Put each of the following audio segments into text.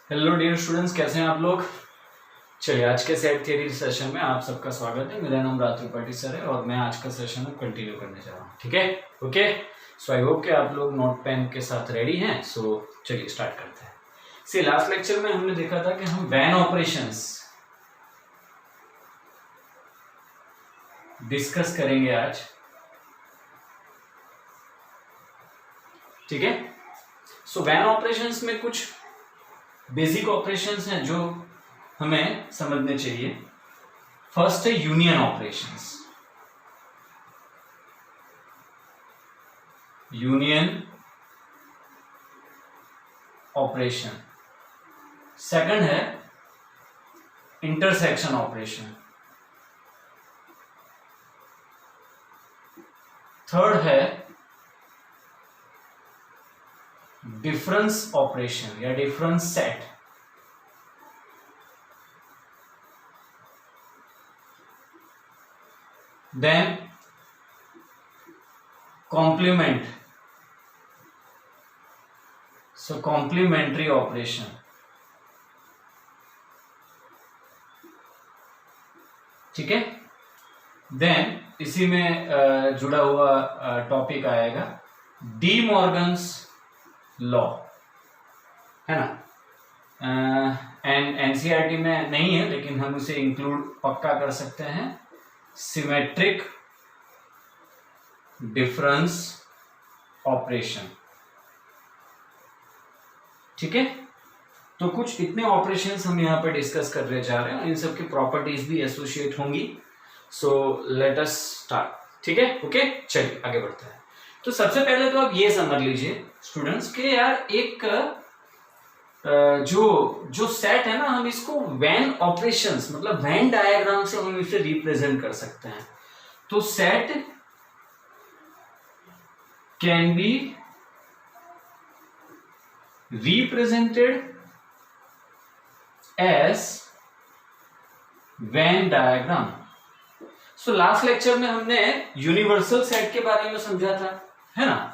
Hello dear students, कैसे हैं आप लोग। चलिए, आज के सेट थ्योरी सेशन में आप सबका स्वागत है। मेरा नाम राज त्रिपाठी सर है और मैं आज का सेशन कंटिन्यू करने जा रहा हूँ। ठीक है, ओके। सो आई होप कि आप लोग नोट पेन के साथ रेडी हैं। सो चलिए स्टार्ट करते हैं। सी लास्ट लेक्चर में हमने देखा था कि हम वैन ऑपरेशंस डिस्कस करेंगे आज। ठीक है, सो वैन ऑपरेशंस में कुछ बेसिक ऑपरेशंस हैं जो हमें समझने चाहिए। फर्स्ट है union operations, union operation. Second है इंटरसेक्शन ऑपरेशन। थर्ड है डिफरेंस ऑपरेशन या डिफरेंस सेट। देन कॉम्प्लीमेंट, सो कॉम्प्लीमेंट्री ऑपरेशन। ठीक है, देन इसी में जुड़ा हुआ टॉपिक आएगा डी मॉर्गन्स लॉ, है ना। एंड एनसीईआरटी में नहीं है लेकिन हम उसे इंक्लूड पक्का कर सकते हैं। Symmetric difference operation. ठीक है, तो कुछ इतने ऑपरेशंस हम यहाँ पे डिस्कस करने जा रहे हैं। इन सब की प्रॉपर्टीज भी एसोसिएट होंगी। So let us start. ठीक है, ओके, चलिए आगे बढ़ते हैं। तो सबसे पहले तो आप ये समझ लीजिए स्टूडेंट्स कि यार एक जो सेट है ना, हम इसको वैन ऑपरेशंस मतलब वैन डायग्राम से हम इसे रिप्रेजेंट कर सकते हैं। तो set can be represented as Venn diagram. So last lecture में हमने यूनिवर्सल सेट के बारे में समझा था, है ना।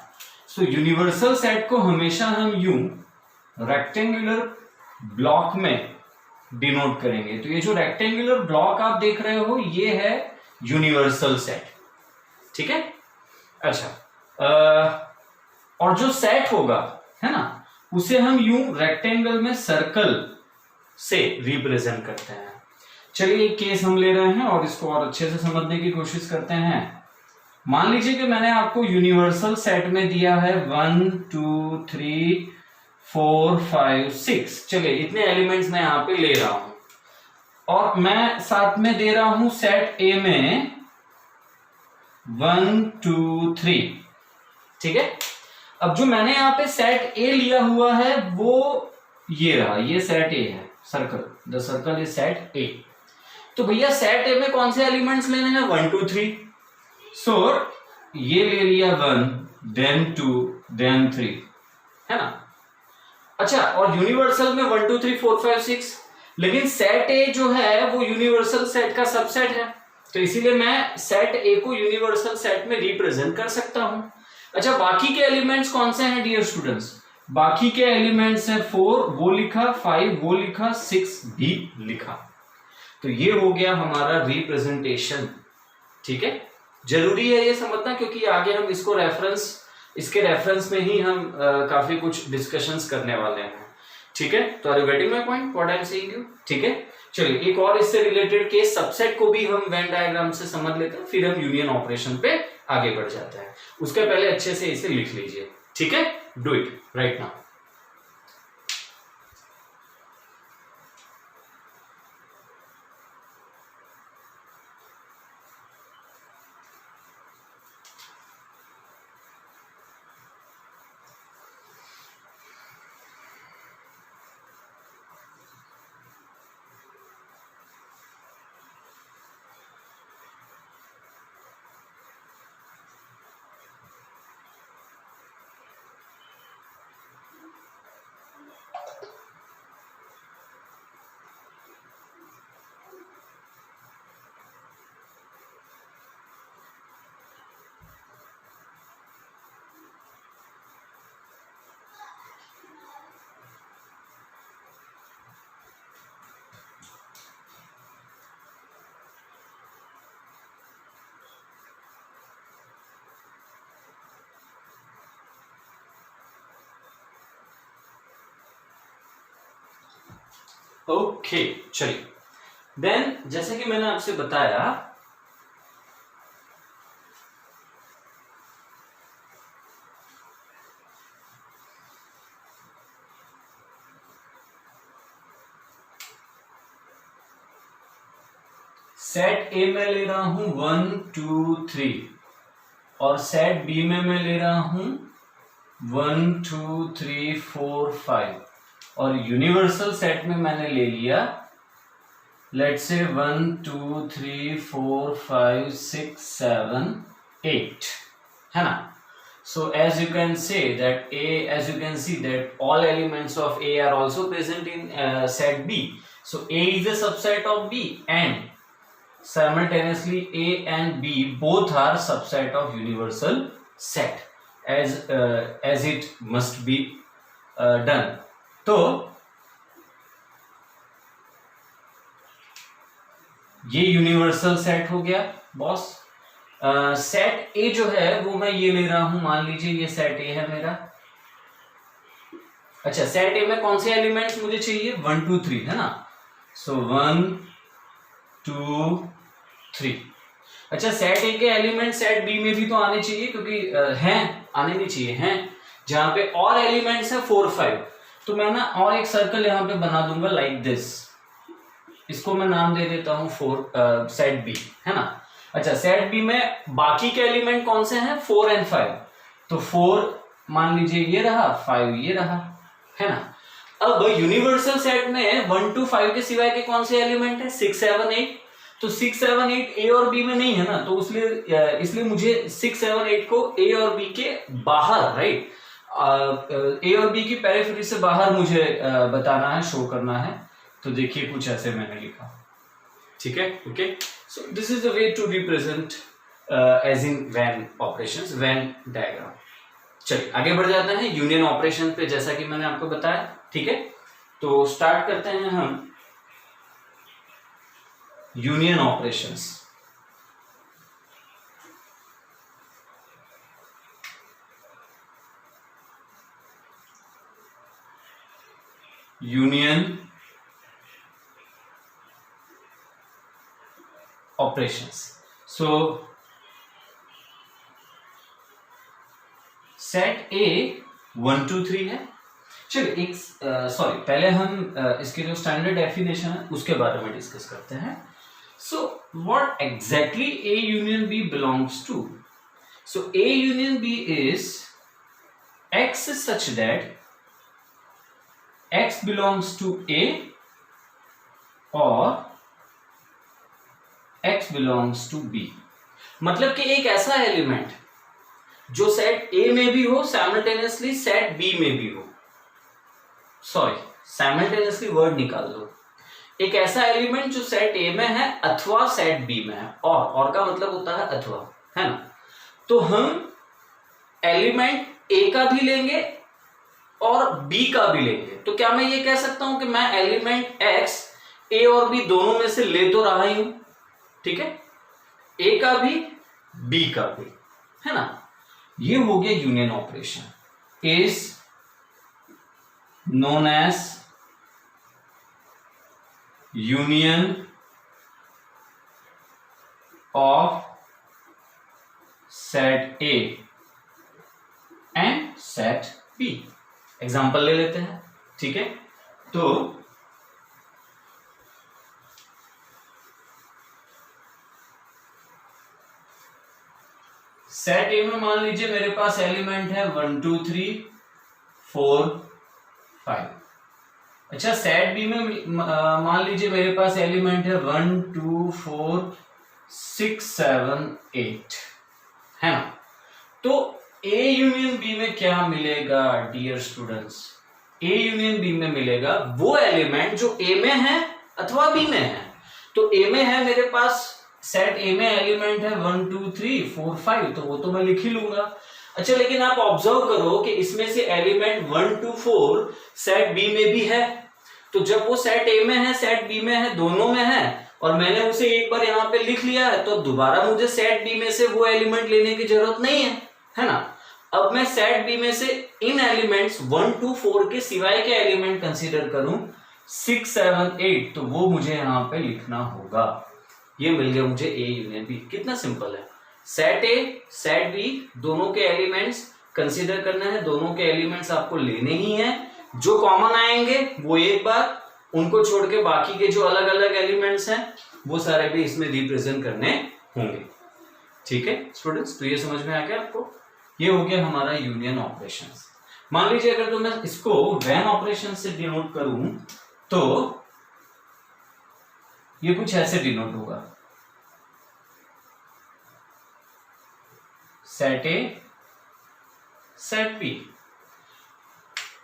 सो यूनिवर्सल सेट को हमेशा हम यूं रेक्टेंगुलर ब्लॉक में डिनोट करेंगे। तो ये जो रेक्टेंगुलर ब्लॉक आप देख रहे हो ये है यूनिवर्सल सेट। ठीक है, अच्छा। और जो सेट होगा, है ना, उसे हम यूं रेक्टेंगल में सर्कल से रिप्रेजेंट करते हैं। चलिए एक केस हम ले रहे हैं और इसको और अच्छे से समझने की कोशिश करते हैं। मान लीजिए कि मैंने आपको यूनिवर्सल सेट में दिया है 1 2 3 4 5 6। चलिए इतने एलिमेंट्स मैं यहां पे ले रहा हूं और मैं साथ में दे रहा हूं सेट ए में 1 2 3। ठीक है, अब जो मैंने यहां पे सेट ए लिया हुआ है वो ये रहा, ये सेट ए है। Circle, the circle is set ए। तो भैया सेट ए में कौन से एलिमेंट्स लेने हैं? 1 2 3। सो ये ले लिया 1 देन 2 देन 3, है ना। अच्छा, और यूनिवर्सल में 1 2 3 4 5 6। लेकिन सेट ए जो है वो यूनिवर्सल सेट का सबसेट है, तो इसीलिए मैं सेट ए को यूनिवर्सल सेट में रिप्रेजेंट कर सकता हूं। अच्छा, बाकी के एलिमेंट्स कौन से हैं डियर स्टूडेंट्स? बाकी के एलिमेंट्स हैं 4 वो लिखा, 5 वो लिखा, 6 भी लिखा। तो ये हो गया हमारा रिप्रेजेंटेशन। ठीक है, जरूरी है ये समझना क्योंकि आगे हम इसके रेफरेंस में ही हम काफी कुछ डिस्कशंस करने वाले हैं। ठीक है, तो are you getting my point what I am saying you? ठीक है, चलिए एक और इससे रिलेटेड केस सबसेट को भी हम वेन डायग्राम से समझ लेते हैं, फिर हम यूनियन ऑपरेशन पे आगे बढ़ जाते हैं। उसके पहले अच्छे से इसे लिख लीजिए। ठीक है, do it right now. Okay चलिए, देन जैसे कि मैंने आपसे बताया सेट ए में ले रहा हूं 1 2 3 और सेट बी में मैं ले रहा हूं 1 2 3 4 5 और यूनिवर्सल सेट में मैंने ले लिया लेट्स से 1 2 3 4 5 6 7 8 है ना. So as you can say that as you can see that all elements of A are also present in set B. So A is a subset of B and simultaneously A and B both are subset of universal set as it must be done. तो ये universal set हो गया boss. Set ए जो है वो मैं ये ले रहा हूं, मान लीजिए ये सेट ए है मेरा. अच्छा, सेट ए में कौन से एलिमेंट्स मुझे चाहिए? 1 2 3 है ना. सो 1 2 3. अच्छा, सेट ए के एलिमेंट सेट बी में भी तो आने चाहिए क्योंकि हैं, आने नहीं चाहिए हैं. जहां पे और एलिमेंट्स है 4 5, तो मैं ना और एक सर्कल यहां पे बना दूंगा लाइक दिस. इसको मैं नाम दे देता हूं सेट बी है ना. अच्छा, सेट बी में बाकी के एलिमेंट कौन से हैं? 4 और 5. तो 4 मान लीजिए ये रहा, 5 ये रहा, है ना. अब यूनिवर्सल सेट में 1 2 5 के सिवाय के कौन से एलिमेंट है? 6 7 8. तो 6 7 8 ए और बी में नहीं है ना, तो इसलिए मुझे 6 7 8 को ए और बी के बाहर, राइट, ए और बी की पेरिफेरी से बाहर मुझे बताना है, शो करना है. तो देखिए कुछ ऐसे मैंने लिखा, ठीक है. Okay, so this is the way to represent as in Venn operations, Venn diagram. चलिए आगे बढ़ जाते हैं यूनियन ऑपरेशन पे, जैसा कि मैंने आपको बताया. ठीक है, तो स्टार्ट करते हैं हम यूनियन ऑपरेशंस. Union operations. सो सेट ए 1 2 3 है. चलिए एक सॉरी, पहले हम इसके जो स्टैंडर्ड डेफिनेशन है उसके बारे में डिस्कस करते हैं. So what exactly A union B belongs to? So A union B is X such that X belongs to A और x बिलोंग्स टू b. मतलब कि एक ऐसा एलिमेंट जो सेट a में भी हो, साइमल्टेनियसली सेट b में भी हो. सॉरी, साइमल्टेनियसली वर्ड निकाल दो. एक ऐसा एलिमेंट जो सेट a में है अथवा सेट b में है. और का मतलब होता है अथवा, है ना. तो हम एलिमेंट a का भी लेंगे और b का भी लेंगे. तो क्या मैं ये कह सकता हूं कि मैं एलिमेंट x a और b दोनों में से ले तो रहा ही हूं, ठीक है, ए का भी बी का भी, है ना. ये हो गया union operation. Is known as union of set A and set B. Example ले लेते हैं, ठीक है. तो सेट ए में मान लीजिए मेरे पास एलिमेंट है 1 2 3 4 5. अच्छा, सेट बी में मान लीजिए मेरे पास एलिमेंट है 1 2 4 6 7 8, है ना. तो ए यूनियन बी में क्या मिलेगा dear students? A union B में मिलेगा वो एलिमेंट जो ए में है अथवा बी में है. तो ए में है मेरे पास, सेट ए में एलिमेंट है 1 2 3 4 5, तो वो तो मैं लिख ही लूंगा. अच्छा, लेकिन आप ऑब्जर्व करो कि इसमें से एलिमेंट 1 2 4 सेट बी में भी है. तो जब वो सेट ए में है, सेट बी में है, दोनों में है, और मैंने उसे एक बार यहाँ पे लिख लिया है, तो दोबारा मुझे सेट बी में से वो एलिमेंट लेने की जरूरत नहीं है ना. अब मैं सेट बी में से इन एलिमेंट्स 1 2 4 के सिवाय के एलिमेंट कंसीडर करूं. 6 7 8, तो वो मुझे यहाँ पे लिखना होगा। ये मिल गया मुझे ए यूनियन बी। कितना सिंपल है। सेट ए सेट बी दोनों के एलिमेंट्स कंसीडर करना है, दोनों के एलिमेंट्स आपको लेने ही हैं, जो कॉमन आएंगे वो एक बार, उनको छोड़ के बाकी के जो अलग अलग एलिमेंट्स हैं वो सारे भी इसमें रिप्रेजेंट करने होंगे। ठीक है स्टूडेंट्स, तो ये समझ में आ गया आपको। ये हो गया हमारा यूनियन ऑपरेशंस। मान लीजिए अगर तो मैं इसको व्हेन ऑपरेशन से डिनोट करूं तो ये कुछ ऐसे डिनोट होगा, सेट ए सेट बी।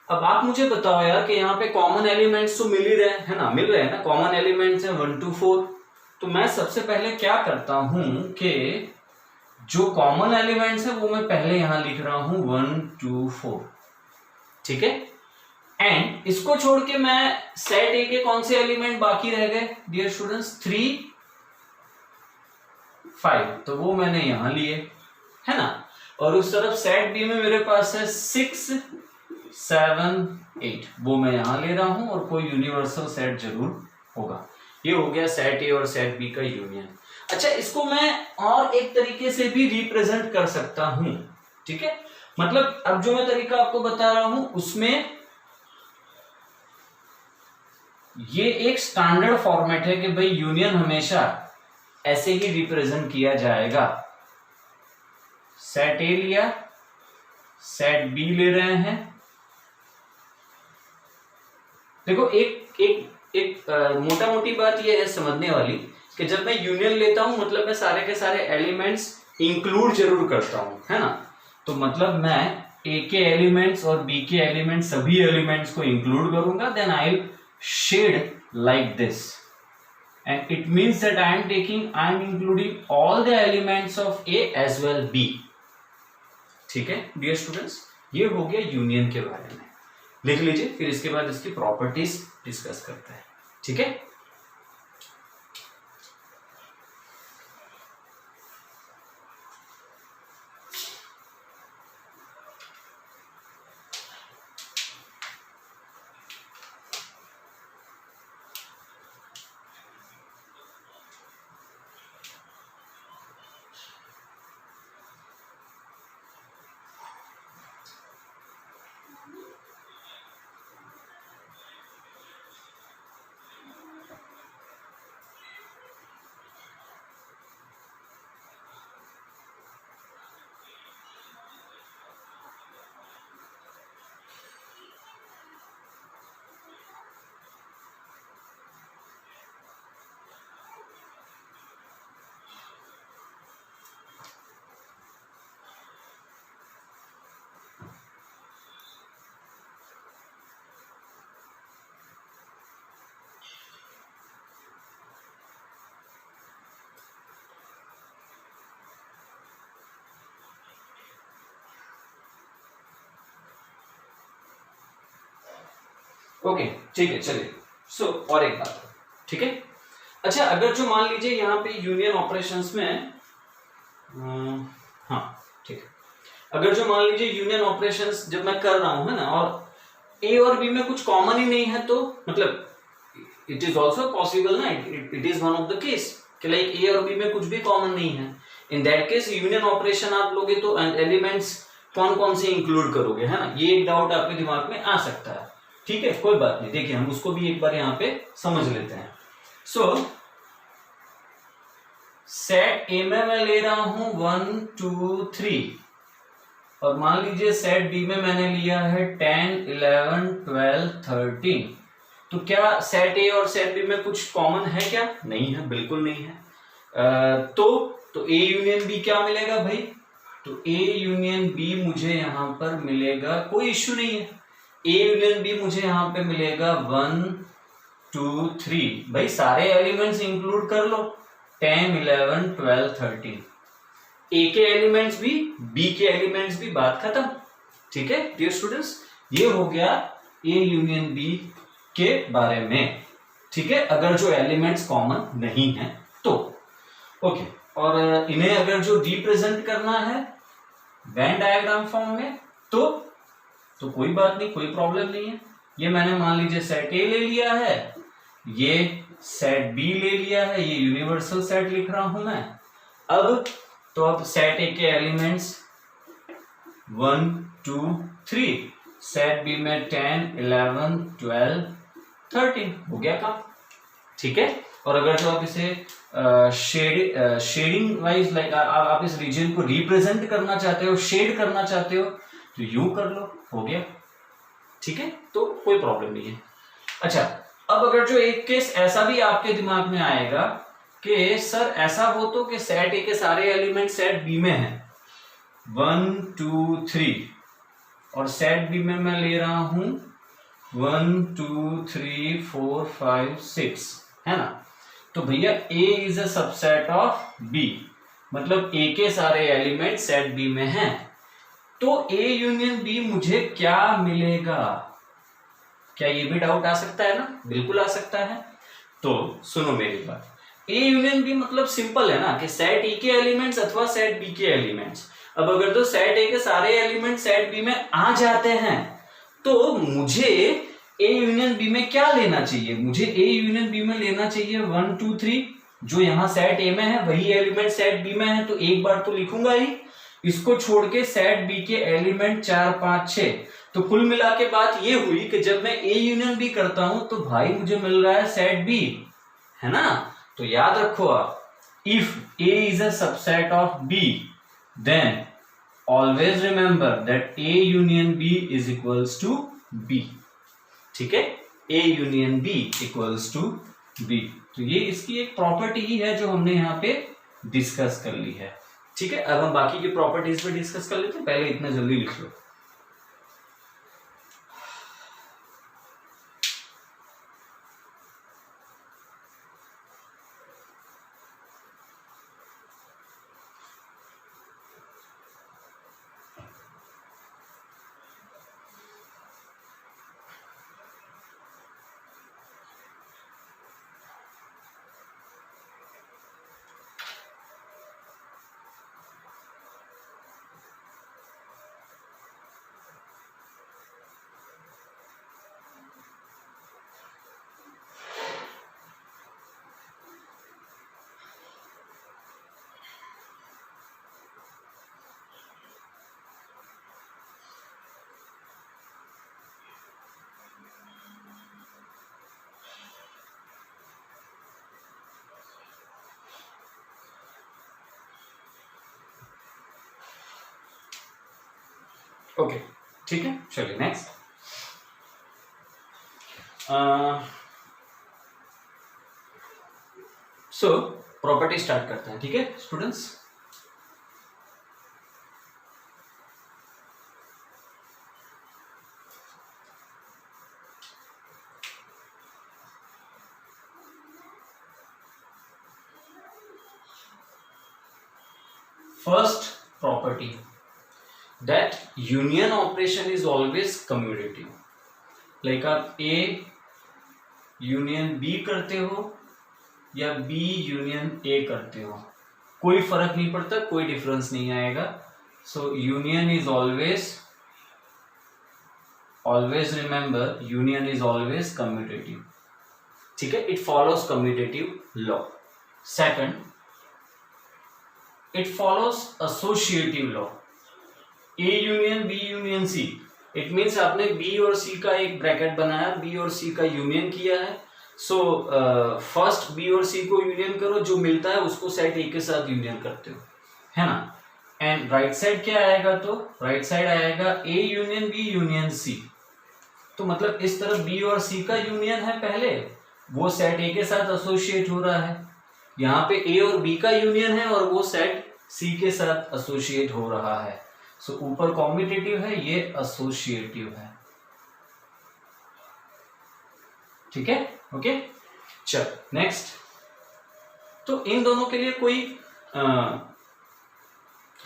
अब आप मुझे बताओ यार कि यहाँ पे कॉमन एलिमेंट्स तो मिल ही रहे हैं ना, मिल रहे हैं ना, कॉमन एलिमेंट्स हैं 1 2 4। तो मैं सबसे पहले क्या करता हूं कि जो कॉमन एलिमेंट्स है वो मैं पहले यहां लिख रहा हूं 1 2 4। ठीक है, एंड इसको छोड़ के मैं सेट ए के कौन से एलिमेंट बाकी रह गए डियर स्टूडेंट्स, 3 5, तो वो मैंने यहां लिए, है ना। और उस तरफ सेट बी में मेरे पास है 6 7 8, वो मैं यहां ले रहा हूं, और कोई यूनिवर्सल सेट जरूर होगा। ये हो गया सेट ए और सेट बी का यूनियन। अच्छा, इसको मैं और एक तरीके से भी रिप्रेजेंट कर सकता हूं। ठीक है, मतलब अब जो मैं तरीका आपको बता रहा हूं उसमें ये एक स्टैंडर्ड फॉर्मेट है कि भाई यूनियन हमेशा ऐसे ही रिप्रेजेंट किया जाएगा। सेट ए लिया, सेट बी ले रहे हैं। देखो एक एक एक मोटा मोटी बात ये है समझने वाली कि जब मैं यूनियन लेता हूं मतलब मैं सारे के सारे एलिमेंट्स इंक्लूड जरूर करता हूं, है ना। तो मतलब मैं ए के एलिमेंट्स और बी के एलिमेंट्स सभी एलिमेंट्स को इंक्लूड करूंगा, then I will shade like this, and it means that I am including all the elements of A as well B। ठीक है डियर स्टूडेंट्स, ये हो गया यूनियन के बारे में। लिख लीजिए, फिर इसके बाद इसकी प्रॉपर्टीज डिस्कस करते हैं। ठीक है, ओके ठीक है, चलिए। सो और एक बात, ठीक है। अच्छा, अगर जो मान लीजिए यहाँ पे यूनियन ऑपरेशंस में हाँ ठीक है, अगर जो मान लीजिए यूनियन ऑपरेशंस जब मैं कर रहा हूं, है ना, और ए और बी में कुछ कॉमन ही नहीं है, तो मतलब इट इज ऑल्सो पॉसिबल ना, it is one of the case कि लाइक ए और बी में कुछ भी कॉमन नहीं है। इन दैट केस यूनियन ऑपरेशन आप लोगे तो एलिमेंट्स कौन कौन से इंक्लूड करोगे, है ना, ये एक डाउट आपके दिमाग में आ सकता है। ठीक है, कोई बात नहीं, देखिए हम उसको भी एक बार यहाँ पे समझ लेते हैं। सो सेट ए में मैं ले रहा हूं 1 2 3, और मान लीजिए सेट बी में मैंने लिया है 10 11 12 13। तो क्या सेट ए और सेट बी में कुछ कॉमन है क्या? नहीं है, बिल्कुल नहीं है। तो ए यूनियन बी क्या मिलेगा भाई? तो ए यूनियन बी मुझे यहां पर मिलेगा, कोई इश्यू नहीं है, ए यूनियन बी मुझे यहां पे मिलेगा 1 2 3। भाई सारे एलिमेंट्स इंक्लूड कर लो, 10 11 12 13। ए के एलिमेंट्स भी, बी के एलिमेंट्स भी, बात खत्म। ठीक है डियर स्टूडेंट्स, ये हो गया ए यूनियन बी के बारे में। ठीक है, अगर जो एलिमेंट्स कॉमन नहीं है तो ओके। और इन्हें अगर जो रिप्रेजेंट करना है वेन डायग्राम फॉर्म में तो कोई बात नहीं, कोई प्रॉब्लम नहीं है। ये मैंने मान लीजिए सेट ए ले लिया है, ये सेट बी ले लिया है, ये यूनिवर्सल सेट लिख रहा हूं मैं। अब सेट ए के एलिमेंट्स 1 2 3, सेट बी में 10 11 12 13 हो गया काम, ठीक है। और अगर जो आप इसे शेडिंग वाइज लाइक आप इस रीजन को रिप्रेजेंट करना चाहते हो, शेड करना चाहते हो, तो यूं कर लो, हो गया, ठीक है, तो कोई प्रॉब्लम नहीं है। अच्छा, अब अगर जो एक केस ऐसा भी आपके दिमाग में आएगा कि सर ऐसा हो तो कि सेट ए के सारे एलिमेंट सेट बी में हैं 1 2 3 और सेट बी में मैं ले रहा हूं 1 2 3 4 5 6, है ना। तो भैया A is a subset of B, मतलब A के सारे एलिमेंट सेट B में हैं, तो A यूनियन B मुझे क्या मिलेगा? क्या ये भी डाउट आ सकता है ना? बिल्कुल आ सकता है। तो सुनो मेरी बात, A यूनियन B मतलब सिंपल है ना कि सेट E के एलिमेंट्स अथवा सेट B के एलिमेंट्स। अब अगर तो सेट A के सारे एलिमेंट सेट B में आ जाते हैं तो मुझे A यूनियन B में क्या लेना चाहिए? मुझे A यूनियन B में लेना चाहिए 1 2 3, जो यहाँ सेट A में है वही एलिमेंट सेट B में है, तो एक बार तो लिखूंगा ही। इसको छोड़ के सेट B के एलिमेंट 4 5 6, तो कुल मिला के बात ये हुई कि जब मैं A यूनियन B करता हूं तो भाई मुझे मिल रहा है सेट B, है ना। तो याद रखो आप, if A is a subset of B then always remember that A union B is equals to B, ठीक है। A union B equals to B, तो ये इसकी एक प्रॉपर्टी ही है जो हमने यहाँ पे डिस्कस कर ली है, ठीक है। अब हम बाकी की प्रॉपर्टीज पे डिस्कस कर लेते हैं, पहले इतना जल्दी लिख लो। ओके, ठीक है, चलिए नेक्स्ट। सो प्रॉपर्टी स्टार्ट करते हैं, ठीक है students. First property, that union operation is always commutative, like आप A यूनियन B करते हो या B यूनियन A करते हो, कोई फर्क नहीं पड़ता, कोई डिफरेंस नहीं आएगा। सो union is always remember union is always commutative, ठीक है। It follows commutative law. Second, it follows associative law, A union B union C, it means आपने B और C का एक ब्रैकेट बनाया, B और C का यूनियन किया है। सो फर्स्ट B और C को यूनियन करो, जो मिलता है उसको सेट A के साथ यूनियन करते हो, है ना। एंड राइट साइड क्या आएगा? तो राइट साइड आएगा A union B union C, तो मतलब इस तरफ B और C का यूनियन है पहले, वो सेट A के साथ एसोसिएट हो रहा है। यहाँ पे A और B का यूनियन है और वो सेट C के साथ एसोसिएट हो रहा है। सो ऊपर कॉम्यूटेटिव है, ये एसोसिएटिव है, ठीक है। ओके, चल नेक्स्ट। तो इन दोनों के लिए कोई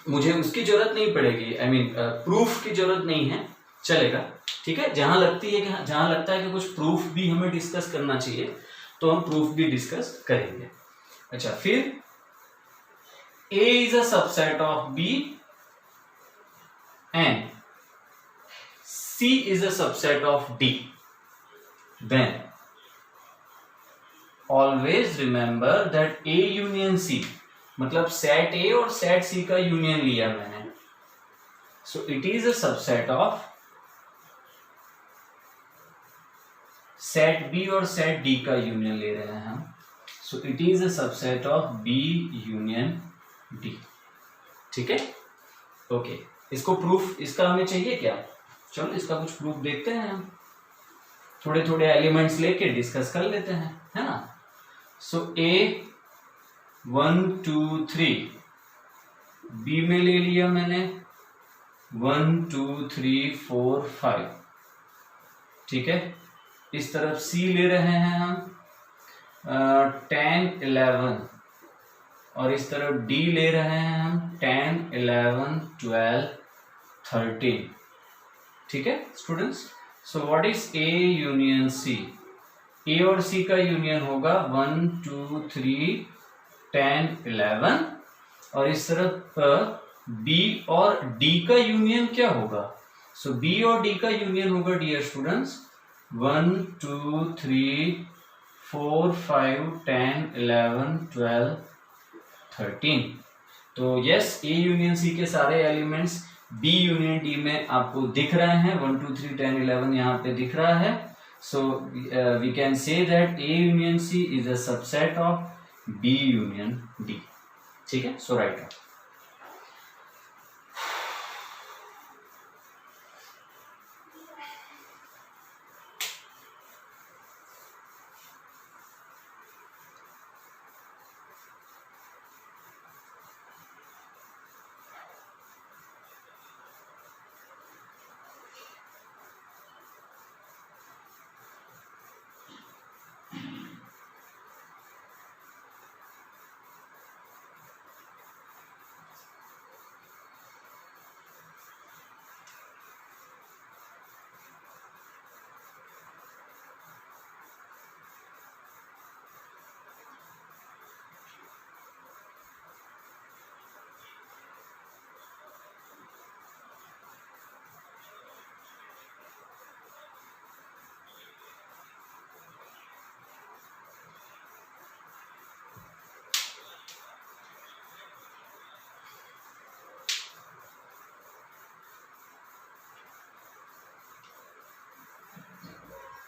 मुझे उसकी जरूरत नहीं पड़ेगी, आई मीन प्रूफ की जरूरत नहीं है, चलेगा, ठीक है। जहां लगता है कि कुछ प्रूफ भी हमें डिस्कस करना चाहिए तो हम प्रूफ भी डिस्कस करेंगे। अच्छा, फिर A is a subset of B and C is a subset of D, then always remember that A union C, मतलब सेट ए और सेट सी का यूनियन लिया मैंने, so it is a subset of set B और set D का union ले रहे हैं हम, so it is a subset of B union D. ठीक है, ओके। इसको प्रूफ इसका हमें चाहिए क्या? चलो इसका कुछ प्रूफ देखते हैं हम, थोड़े थोड़े एलिमेंट्स लेके डिस्कस कर लेते हैं, है ना। सो ए 1 2 3 बी में ले लिया मैंने 1 2 3 4 5, ठीक है। इस तरफ सी ले रहे हैं हम 10 11, और इस तरफ डी ले रहे हैं हम 10 11 12 13, ठीक है students. So what is A union C? A और सी का यूनियन होगा 1 2 3 10 11, और इस तरफ बी और डी का यूनियन क्या होगा? सो बी और डी का यूनियन होगा डियर स्टूडेंट्स 1 2 3 4 5 10 11 12 13। तो यस, ए यूनियन सी के सारे एलिमेंट्स बी यूनियन डी में आपको दिख रहे हैं, 1 2 3 10 11 यहाँ पे दिख रहा है। So we can say that A union C is a subset of B union D. ठीक है, सो राइट।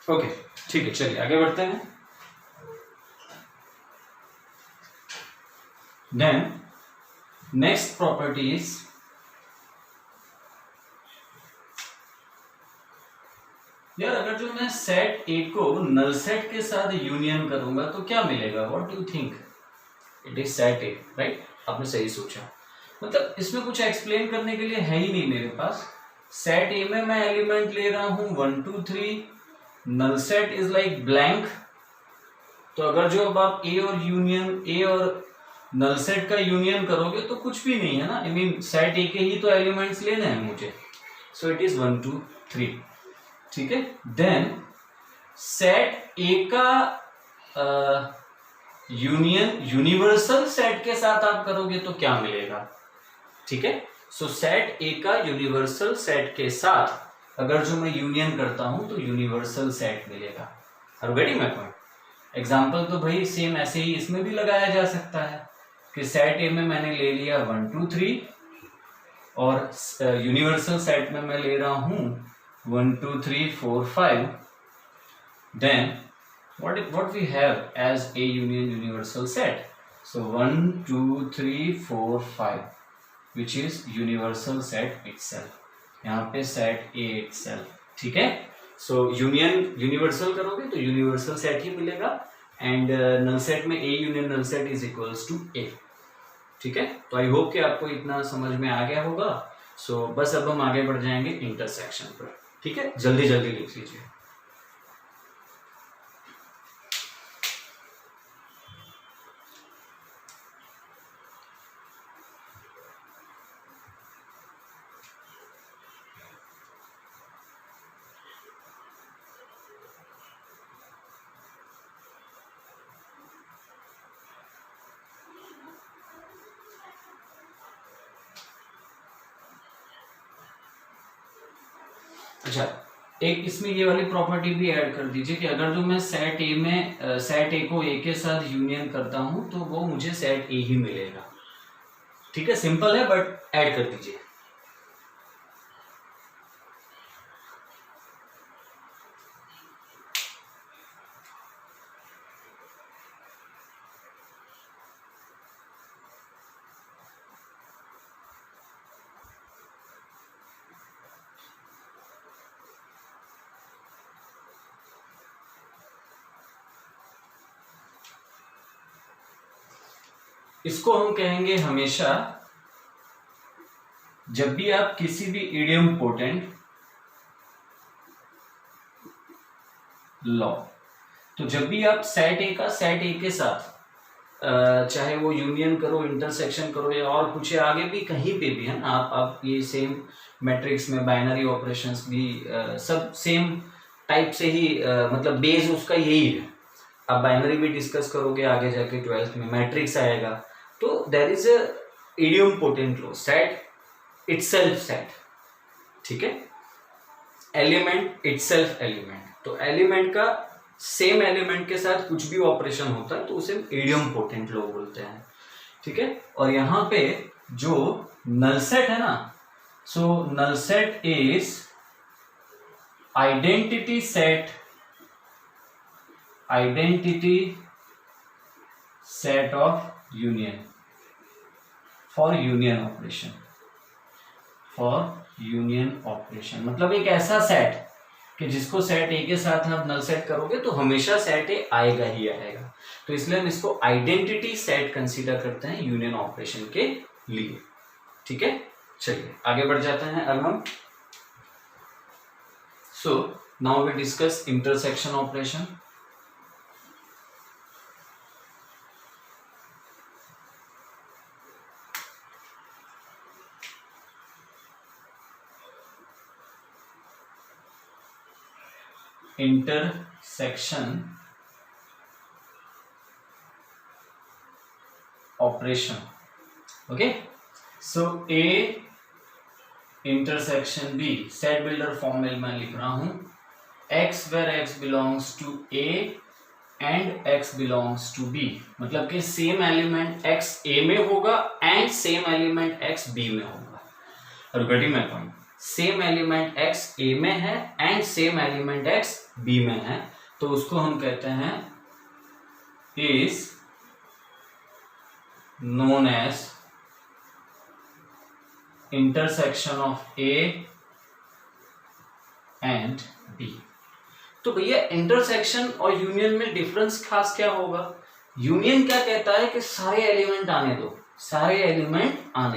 ओके, ठीक है, चलिए आगे बढ़ते हैं। देन नेक्स्ट प्रॉपर्टी इज यार, अगर जो मैं सेट ए को नल सेट के साथ यूनियन करूंगा तो क्या मिलेगा? What do you think? It is set A, right? आपने सही सोचा। मतलब इसमें कुछ एक्सप्लेन करने के लिए है ही नहीं मेरे पास। सेट ए में मैं एलिमेंट ले रहा हूं 1 2 3, null set is like blank. तो अगर जो अब आप ए और नल सेट का यूनियन करोगे तो कुछ भी नहीं है ना। आई मीन सेट ए के ही तो एलिमेंट्स लेने हैं मुझे। सो इट इज 1 2 3, ठीक है। देन सेट ए का यूनियन यूनिवर्सल सेट के साथ आप करोगे तो क्या मिलेगा? ठीक है। सो सेट ए का यूनिवर्सल सेट के साथ अगर जो मैं यूनियन करता हूं तो यूनिवर्सल सेट मिलेगा। Are getting my point? Example तो भाई सेम ऐसे ही इसमें भी लगाया जा सकता है कि सेट ए में मैंने ले लिया 1 2 3, और यूनिवर्सल सेट में मैं ले रहा हूं 1 2 3 4 5। Then what we have as a universal set? So 1 2 3 4 5, which is universal set itself. यहाँ पे सेट ए itself, ठीक है। सो यूनिवर्सल करोगे तो यूनिवर्सल सेट ही मिलेगा, एंड नल सेट में A union null set is equals to A. ठीक है, तो आई होप कि आपको इतना समझ में आ गया होगा। सो बस अब हम आगे बढ़ जाएंगे इंटरसेक्शन पर। ठीक है, जल्दी जल्दी लिख लीजिए। अच्छा, एक इसमें ये वाली प्रॉपर्टी भी ऐड कर दीजिए कि अगर जो मैं सेट ए में सेट ए को ए के साथ यूनियन करता हूं तो वो मुझे सेट ए ही मिलेगा। ठीक है, सिंपल है बट ऐड कर दीजिए। इसको हम कहेंगे हमेशा, जब भी आप किसी भी इडियमपोटेंट लॉ, तो जब भी आप सेट ए का सेट ए के साथ चाहे वो यूनियन करो, इंटरसेक्शन करो या और कुछ आगे भी कहीं पे भी है ना, आप ये सेम मैट्रिक्स में बाइनरी ऑपरेशंस भी सब सेम टाइप से ही मतलब बेस उसका यही है। आप बाइनरी भी डिस्कस करोगे आगे जाके 12th में, मैट्रिक्स आएगा, तो there is a idempotent law, set itself set. ठीक है, एलिमेंट इटसेल्फ एलिमेंट, तो एलिमेंट का सेम एलिमेंट के साथ कुछ भी ऑपरेशन होता है तो उसे इडियमपोटेंट लॉ बोलते हैं। ठीक है, और यहां पे जो नल सेट है ना, so null set is identity set of union for union operation, मतलब एक ऐसा सेट कि जिसको सेट ए के साथ आप नल सेट करोगे तो हमेशा सेट ए आएगा ही आएगा, तो इसलिए हम इसको आइडेंटिटी सेट कंसीडर करते हैं यूनियन ऑपरेशन के लिए। ठीक है, चलिए आगे बढ़ जाते हैं अब हम। So now we discuss intersection operation. Intersection operation, okay. So A intersection B, set builder form में मैं लिख रहा हूं, x where x belongs to a and x belongs to b, मतलब कि सेम एलिमेंट x a में होगा and same element x b में होगा। Repeating my point, same element x a में है and same element x b में है, तो उसको हम कहते हैं is known as intersection of a and b। तो भैया इंटरसेक्शन और यूनियन में डिफरेंस खास क्या होगा? यूनियन क्या कहता है कि सारे एलिमेंट आने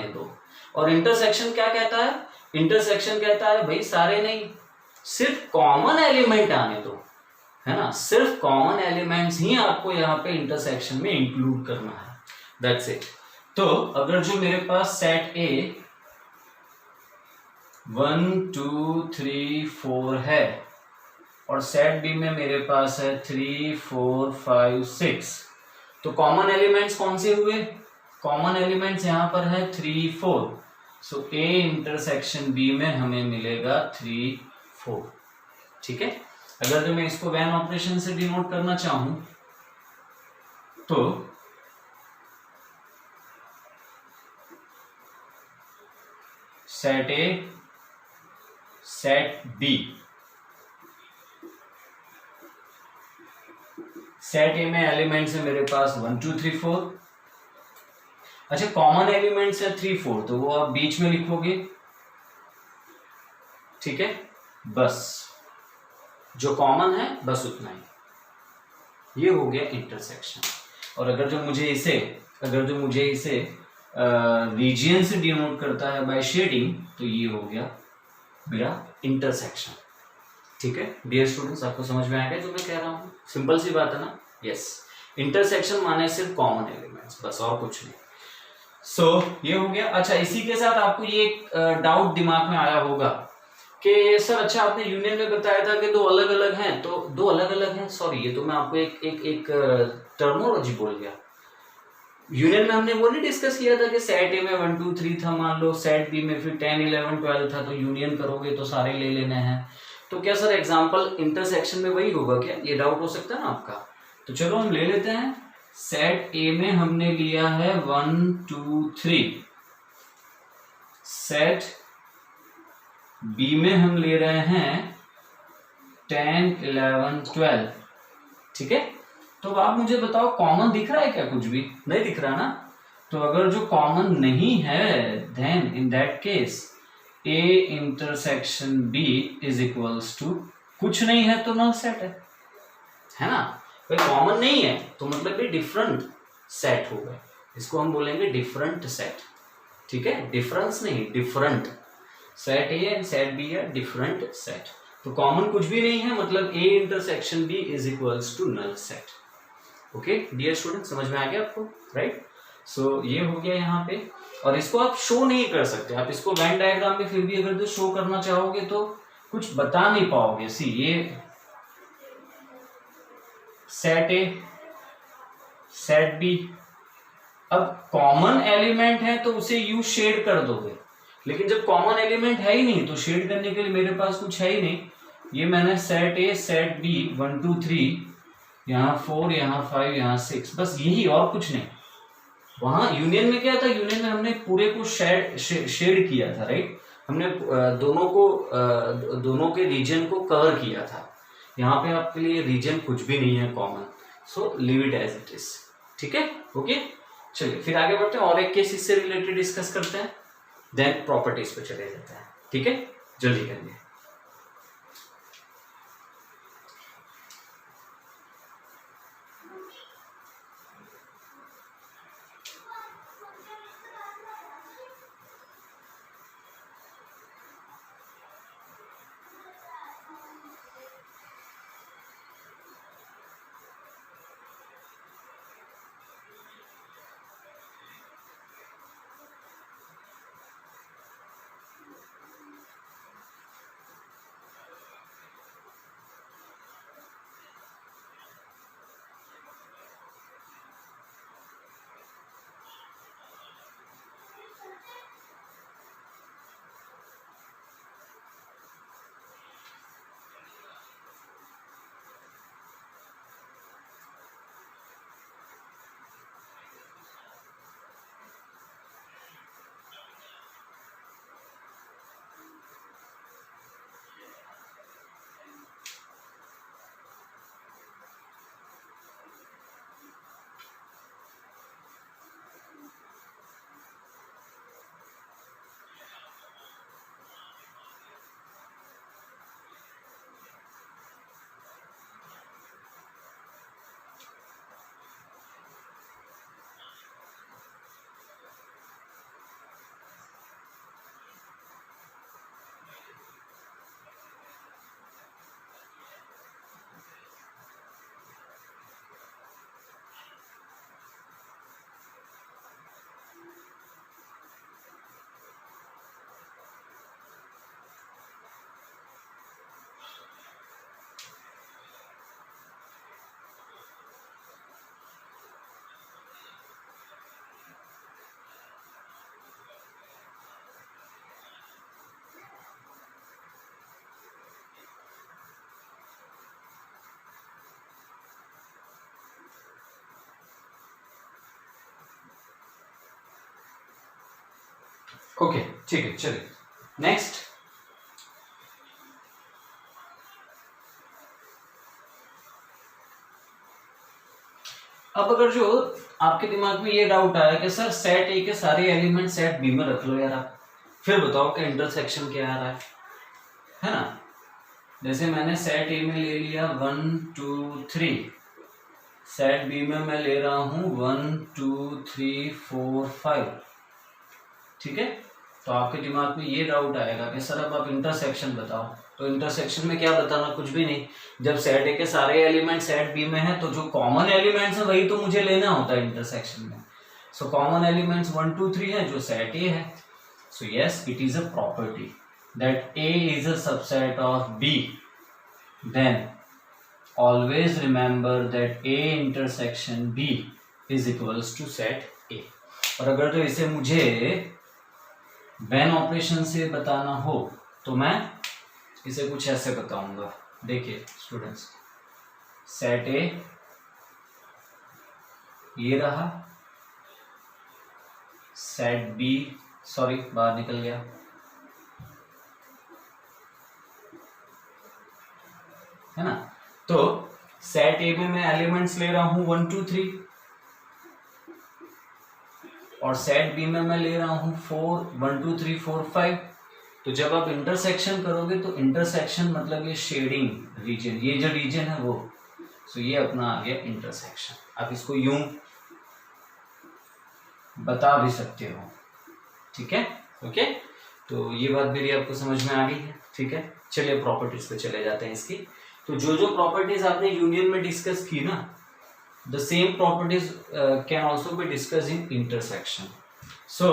दो, और इंटरसेक्शन क्या कहता है? इंटरसेक्शन कहता है भाई सारे नहीं, सिर्फ कॉमन एलिमेंट आने दो, है ना, सिर्फ कॉमन एलिमेंट्स ही आपको यहाँ पे इंटरसेक्शन में इंक्लूड करना है, दैट्स इट। तो अगर जो मेरे पास सेट ए 1 2 3 4 है और सेट बी में मेरे पास है 3 4 5 6, तो कॉमन एलिमेंट्स कौन से हुए? कॉमन एलिमेंट्स यहाँ पर है 3 4, सो ए इंटरसेक्शन बी में हमें मिलेगा 3 4। ठीक है, अगर जो मैं इसको वैन ऑपरेशन से डिनोट करना चाहूं तो set A set B, set A में एलिमेंट्स है मेरे पास 1 2 3 4, अच्छा कॉमन एलिमेंट्स है 3 4, तो वो आप बीच में लिखोगे। ठीक है, बस जो कॉमन है बस उतना ही, ये हो गया इंटरसेक्शन। और अगर जो मुझे इसे रीजियन से डिनोट करता है बाय शेडिंग, तो ये हो गया मेरा इंटरसेक्शन। ठीक है डियर स्टूडेंट्स, आपको समझ में आएगा जो मैं कह रहा हूँ? सिंपल सी बात है ना। यस, इंटरसेक्शन माने सिर्फ कॉमन एलिमेंट्स, बस और कुछ नहीं। सो ये हो गया। अच्छा, इसी के साथ आपको ये एक डाउट दिमाग में आया होगा कि सर अच्छा आपने यूनियन में बताया था कि दो अलग अलग हैं, तो दो अलग अलग हैं, सॉरी ये तो मैं आपको एक टर्मिनोलॉजी बोल गया। यूनियन में हमने वो नहीं डिस्कस किया था कि सेट ए में 1 2 3 था, मान लो सेट बी में फिर 10 11 12 था, तो यूनियन करोगे तो सारे ले लेने हैं। तो क्या सर एग्जाम्पल इंटरसेक्शन में वही होगा क्या, ये डाउट हो सकता है ना आपका। तो चलो हम ले लेते हैं, सेट ए में हमने लिया है 1 2 3, सेट बी में हम ले रहे हैं 10 11 12, ठीक है। तो आप मुझे बताओ कॉमन दिख रहा है क्या, कुछ भी नहीं दिख रहा ना। तो अगर जो कॉमन नहीं है, then in that case A intersection B is equals to कुछ नहीं है तो नल सेट है ना। भाई कॉमन नहीं है तो मतलब भी डिफरेंट सेट हो गए, इसको हम बोलेंगे डिफरेंट सेट, ठीक है। डिफरेंस नहीं, different set A and set B है डिफरेंट सेट। तो कॉमन कुछ भी नहीं है, मतलब A intersection B is equals to null set. Okay dear student, समझ में आ गया आपको, राइट। सो ये हो गया यहाँ पे, और इसको आप शो नहीं कर सकते, आप इसको वेन डायग्राम में फिर भी अगर तो शो करना चाहोगे तो कुछ बता नहीं पाओगे। सी ये सेट ए सेट बी, अब कॉमन एलिमेंट है तो उसे यू शेड कर दोगे, लेकिन जब कॉमन एलिमेंट है ही नहीं तो शेड करने के लिए मेरे पास कुछ है ही नहीं। ये मैंने सेट ए सेट बी 1 2 3, यहाँ 4 यहाँ 5 यहाँ 6, बस यही और कुछ नहीं। वहां यूनियन में क्या था, यूनियन में हमने पूरे को शेड किया था, राइट। हमने दोनों के रीजन को कवर किया था। यहाँ पे आपके लिए रीजन कुछ भी नहीं है common, so leave it as it is, ठीक है। ओके चलिए फिर आगे बढ़ते हैं, और एक केस इससे रिलेटेड डिस्कस करते हैं, देन प्रॉपर्टीज पे चले जाते हैं, ठीक है। जल्दी करिए। ओके ठीक है चलिए नेक्स्ट। अब अगर जो आपके दिमाग में ये डाउट आया कि सर सेट ए के सारे एलिमेंट सेट बी में रख लो यार आप, फिर बताओ कि इंटरसेक्शन क्या आ रहा है ना। जैसे मैंने सेट ए में ले लिया 1 2 3, सेट बी में मैं ले रहा हूं 1 2 3 4 5, ठीक है। तो आपके दिमाग में ये डाउट आएगा कि सर अब आप इंटरसेक्शन बताओ, तो इंटरसेक्शन में क्या बताना, कुछ भी नहीं। जब सेट ए के सारे एलिमेंट सेट बी में है तो जो कॉमन एलिमेंट्स है वही तो मुझे लेना होता है इंटरसेक्शन में। सो कॉमन एलिमेंट्स 1 2 3 है जो सेट ए है। So yes it is a property that A is a subset of B, then always remember that A intersection B is equals to set A. और अगर तो इसे मुझे when operation से बताना हो तो मैं इसे कुछ ऐसे बताऊंगा। देखिए स्टूडेंट्स, सेट ए ये रहा, सेट बी, सॉरी बाहर निकल गया, है ना। तो सेट ए में मैं एलिमेंट्स ले रहा हूं 1 2 3, और सेट बी में मैं ले रहा हूं 1 2 3 4 5। तो जब आप इंटरसेक्शन करोगे तो इंटरसेक्शन मतलब ये शेडिंग रीजन, ये जो रीजन है वो, सो ये अपना आ गया इंटरसेक्शन। आप इसको यूं बता भी सकते हो, ठीक है। ओके, तो ये बात मेरी आपको समझ में आ गई है, ठीक है। चलिए प्रॉपर्टीज पे चले जाते हैं इसकी। तो जो जो प्रॉपर्टीज आपने यूनियन में डिस्कस की ना, the same properties can also be discuss in intersection. So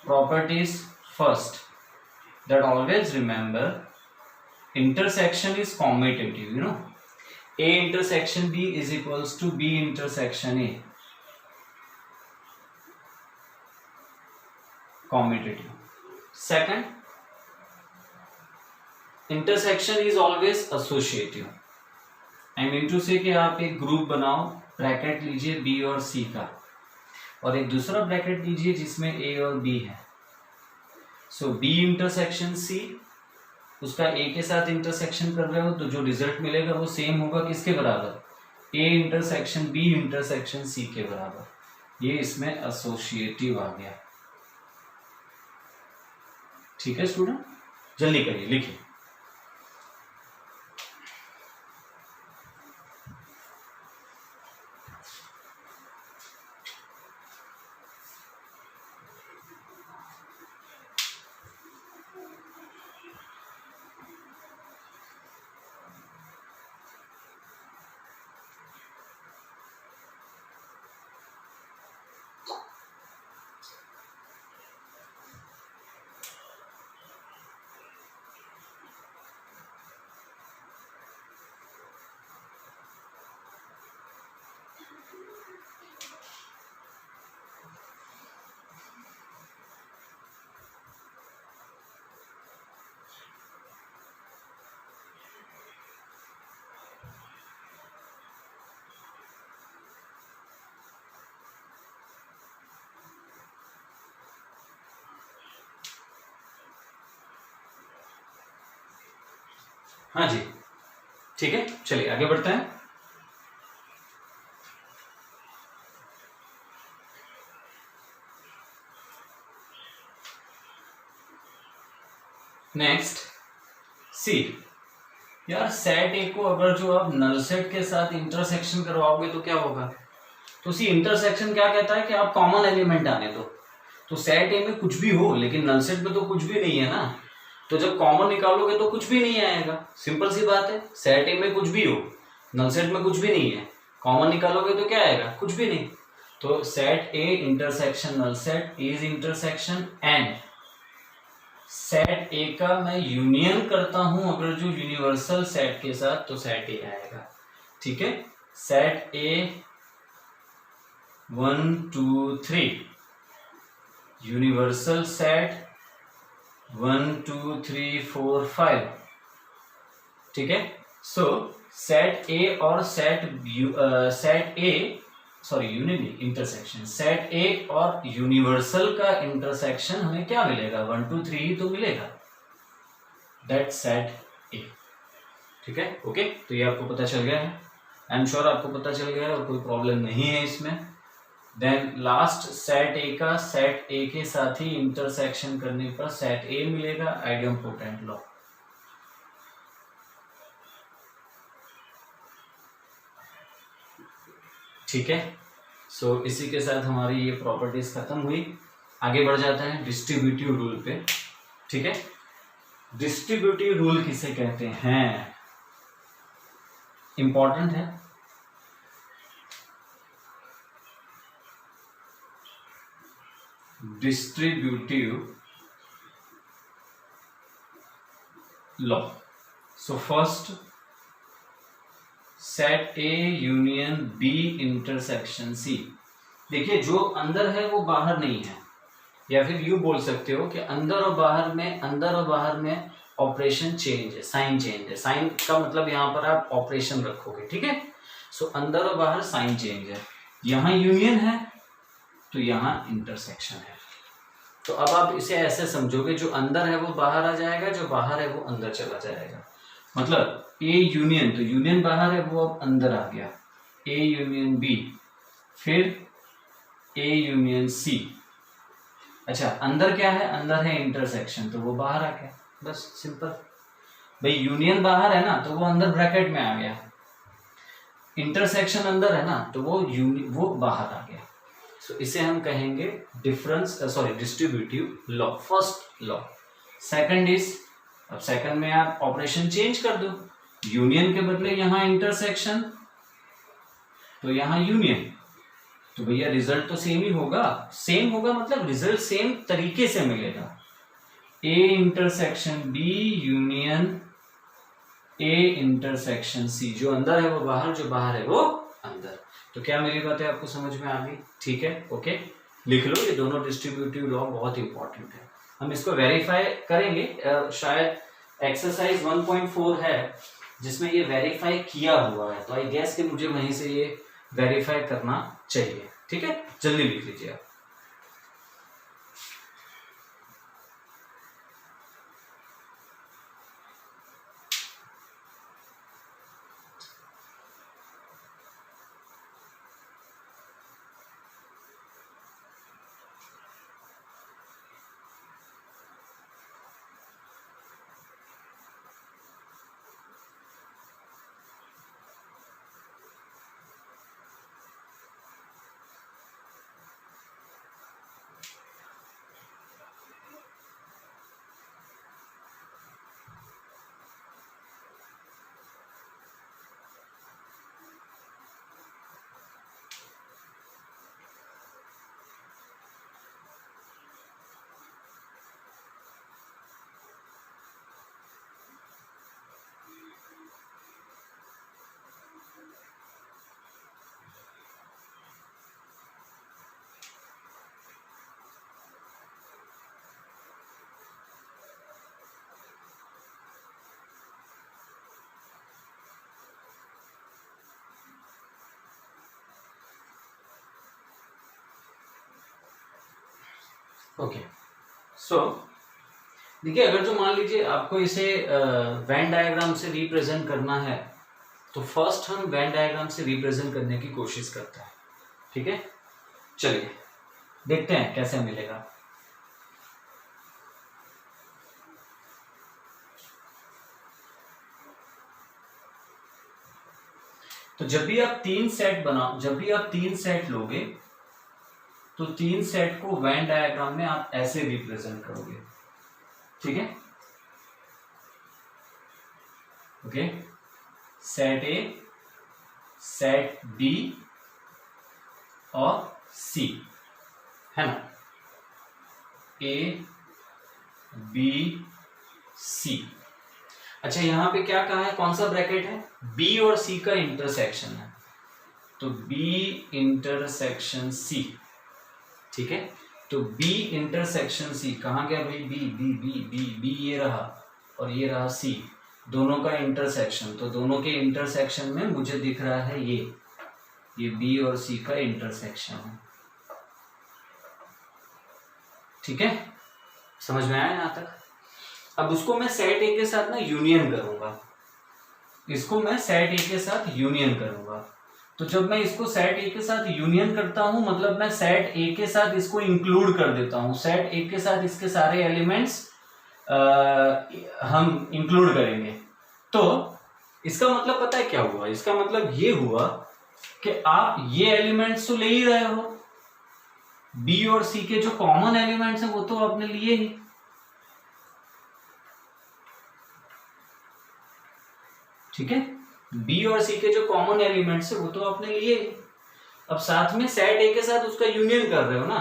properties first, that always remember intersection is commutative, you know, A intersection B is equals to B intersection A, commutative. Second, intersection is always associative. I mean to say कि आप एक group बनाओ, bracket लीजिए B और C का, और एक दूसरा ब्रैकेट लीजिए जिसमें A और B है। सो B इंटरसेक्शन C, उसका A के साथ इंटरसेक्शन कर रहे हो तो जो रिजल्ट मिलेगा वो सेम होगा किसके बराबर, A intersection B intersection C के बराबर। ये इसमें एसोसिएटिव आ गया, ठीक है स्टूडेंट। जल्दी करिए, लिखिए। हाँ जी, ठीक है, चलिए आगे बढ़ते हैं। नेक्स्ट सी, यार सेट ए को अगर जो आप नल सेट के साथ इंटरसेक्शन करवाओगे तो क्या होगा। तो सी इंटरसेक्शन क्या कहता है कि आप कॉमन एलिमेंट आने दो। तो सेट ए में कुछ भी हो लेकिन नल सेट में तो कुछ भी नहीं है ना, तो जब कॉमन निकालोगे तो कुछ भी नहीं आएगा। सिंपल सी बात है, सेट ए में कुछ भी हो, नल सेट में कुछ भी नहीं है, कॉमन निकालोगे तो क्या आएगा, कुछ भी नहीं। तो set A intersection null set is intersection, and set A का मैं यूनियन करता हूं अगर जो यूनिवर्सल सेट के साथ, तो सेट ए आएगा, ठीक है। सेट ए 1 2 3, यूनिवर्सल सेट 1 2 3 4 5, ठीक है। सो सेट ए और set A sorry union intersection, set A और यूनिवर्सल का इंटरसेक्शन हमें क्या मिलेगा, 1 2 3 ही तो मिलेगा, दैट सेट ए, ठीक है। ओके, तो ये आपको पता चल गया है, आई एम श्योर आपको पता चल गया है और कोई प्रॉब्लम नहीं है इसमें। देन लास्ट, सेट ए का सेट ए के साथ ही इंटरसेक्शन करने पर सेट ए मिलेगा, आइडियमपोटेंट लॉ। ठीक है, सो इसी के साथ हमारी ये प्रॉपर्टीज खत्म हुई। आगे बढ़ जाते हैं डिस्ट्रीब्यूटिव रूल पे, ठीक है। डिस्ट्रीब्यूटिव रूल किसे कहते हैं, इंपॉर्टेंट है। Distributive law, so first set A union B intersection C. देखिए जो अंदर है वो बाहर नहीं है, या फिर यू बोल सकते हो कि अंदर और बाहर में ऑपरेशन चेंज है, साइन चेंज है। साइन का मतलब यहाँ पर आप ऑपरेशन रखोगे, ठीक है। सो अंदर और बाहर साइन चेंज है, यहाँ यूनियन है तो यहाँ इंटरसेक्शन है। तो अब आप इसे ऐसे समझोगे, जो अंदर है वो बाहर आ जाएगा, जो बाहर है वो अंदर चला जाएगा। मतलब ए यूनियन, तो यूनियन बाहर है वो अब अंदर आ गया, ए यूनियन बी, फिर ए यूनियन सी। अच्छा अंदर क्या है, अंदर है इंटरसेक्शन, तो वो बाहर आ गया, बस सिंपल। भाई यूनियन बाहर है ना, तो वो अंदर ब्रैकेट में आ गया। इंटरसेक्शन अंदर है ना, तो वो बाहर आ गया। सो इसे हम कहेंगे distributive law, first law. Second is, अब सेकंड में आप ऑपरेशन चेंज कर दो, यूनियन के बदले यहां इंटरसेक्शन, तो यहां यूनियन, तो भैया रिजल्ट तो सेम ही होगा। सेम होगा मतलब रिजल्ट सेम तरीके से मिलेगा। A intersection B union A intersection C, जो अंदर है वो बाहर, जो बाहर है वो अंदर। तो क्या मेरी बातें आपको समझ में आ गई? ठीक है, ओके, लिख लो, ये दोनों डिस्ट्रीब्यूटिव लॉ बहुत इंपॉर्टेंट है। हम इसको वेरीफाई करेंगे, शायद एक्सरसाइज 1.4 है जिसमें ये वेरीफाई किया हुआ है, तो आई गेस कि मुझे वहीं से ये वेरीफाई करना चाहिए। ठीक है, जल्दी लिख लीजिए आप। ओके, सो देखिए, अगर जो मान लीजिए आपको इसे वेन डायग्राम से रिप्रेजेंट करना है, तो फर्स्ट हम वेन डायग्राम से रिप्रेजेंट करने की कोशिश करते हैं। ठीक है, चलिए देखते हैं कैसे मिलेगा। तो जब भी आप तीन सेट लोगे, तो तीन सेट को वेन डायग्राम में आप ऐसे रिप्रेजेंट करोगे। ठीक है, okay, set A, set B और सी, है ना, ए बी सी। अच्छा यहां पे क्या कहा है, कौन सा ब्रैकेट है, बी और सी का इंटरसेक्शन है, तो बी इंटरसेक्शन सी। ठीक है, तो बी इंटरसेक्शन सी कहाँ गया भाई, B B B B B ये रहा और ये रहा सी, दोनों का इंटरसेक्शन, तो दोनों के इंटरसेक्शन में मुझे दिख रहा है ये बी और सी का इंटरसेक्शन है। ठीक है, समझ में आया यहां तक? अब उसको मैं सेट ए के साथ ना यूनियन करूंगा, इसको मैं सेट ए के साथ यूनियन करूंगा। तो जब मैं इसको सेट ए के साथ यूनियन करता हूं, मतलब मैं सेट ए के साथ इसको इंक्लूड कर देता हूं, सेट ए के साथ इसके सारे एलिमेंट्स हम इंक्लूड करेंगे। तो इसका मतलब पता है क्या हुआ, इसका मतलब ये हुआ कि आप ये एलिमेंट्स तो ले ही रहे हो, बी और सी के जो कॉमन एलिमेंट्स हैं वो तो आपने लिए ही। ठीक है, बी और सी के जो कॉमन एलिमेंट्स है वो तो आपने लिए। अब साथ में सेट ए के साथ उसका यूनियन कर रहे हो ना,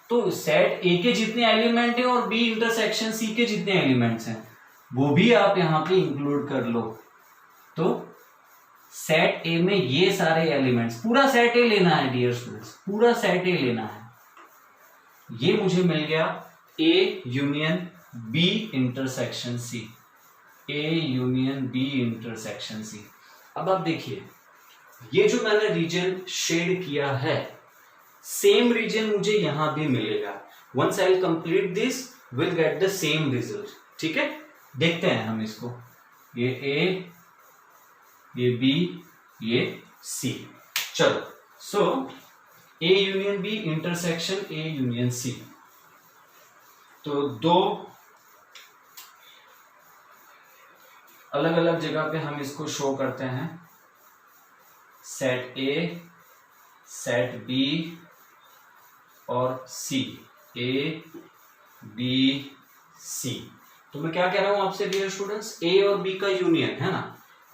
तो सेट ए के जितने एलिमेंट हैं और बी इंटरसेक्शन सी के जितने एलिमेंट्स हैं वो भी आप यहां पे इंक्लूड कर लो। तो सेट ए में ये सारे एलिमेंट्स, पूरा सेट ए लेना है डियर स्टूडेंट्स, पूरा सेट ए लेना है। ये मुझे मिल गया A union B intersection C, A union B intersection C. अब आप देखिए ये जो मैंने रीजन शेड किया है सेम रीजन मुझे यहां भी मिलेगा। Once I will complete this will get the same result. ठीक है, देखते हैं हम इसको, ये ए, ये बी, ये सी। चलो, so A union B intersection A union C. तो दो अलग अलग जगह पे हम इसको शो करते हैं, सेट ए, सेट बी और सी, ए बी सी। तो मैं क्या कह रहा हूं आपसे डियर स्टूडेंट्स, ए और बी का यूनियन है ना,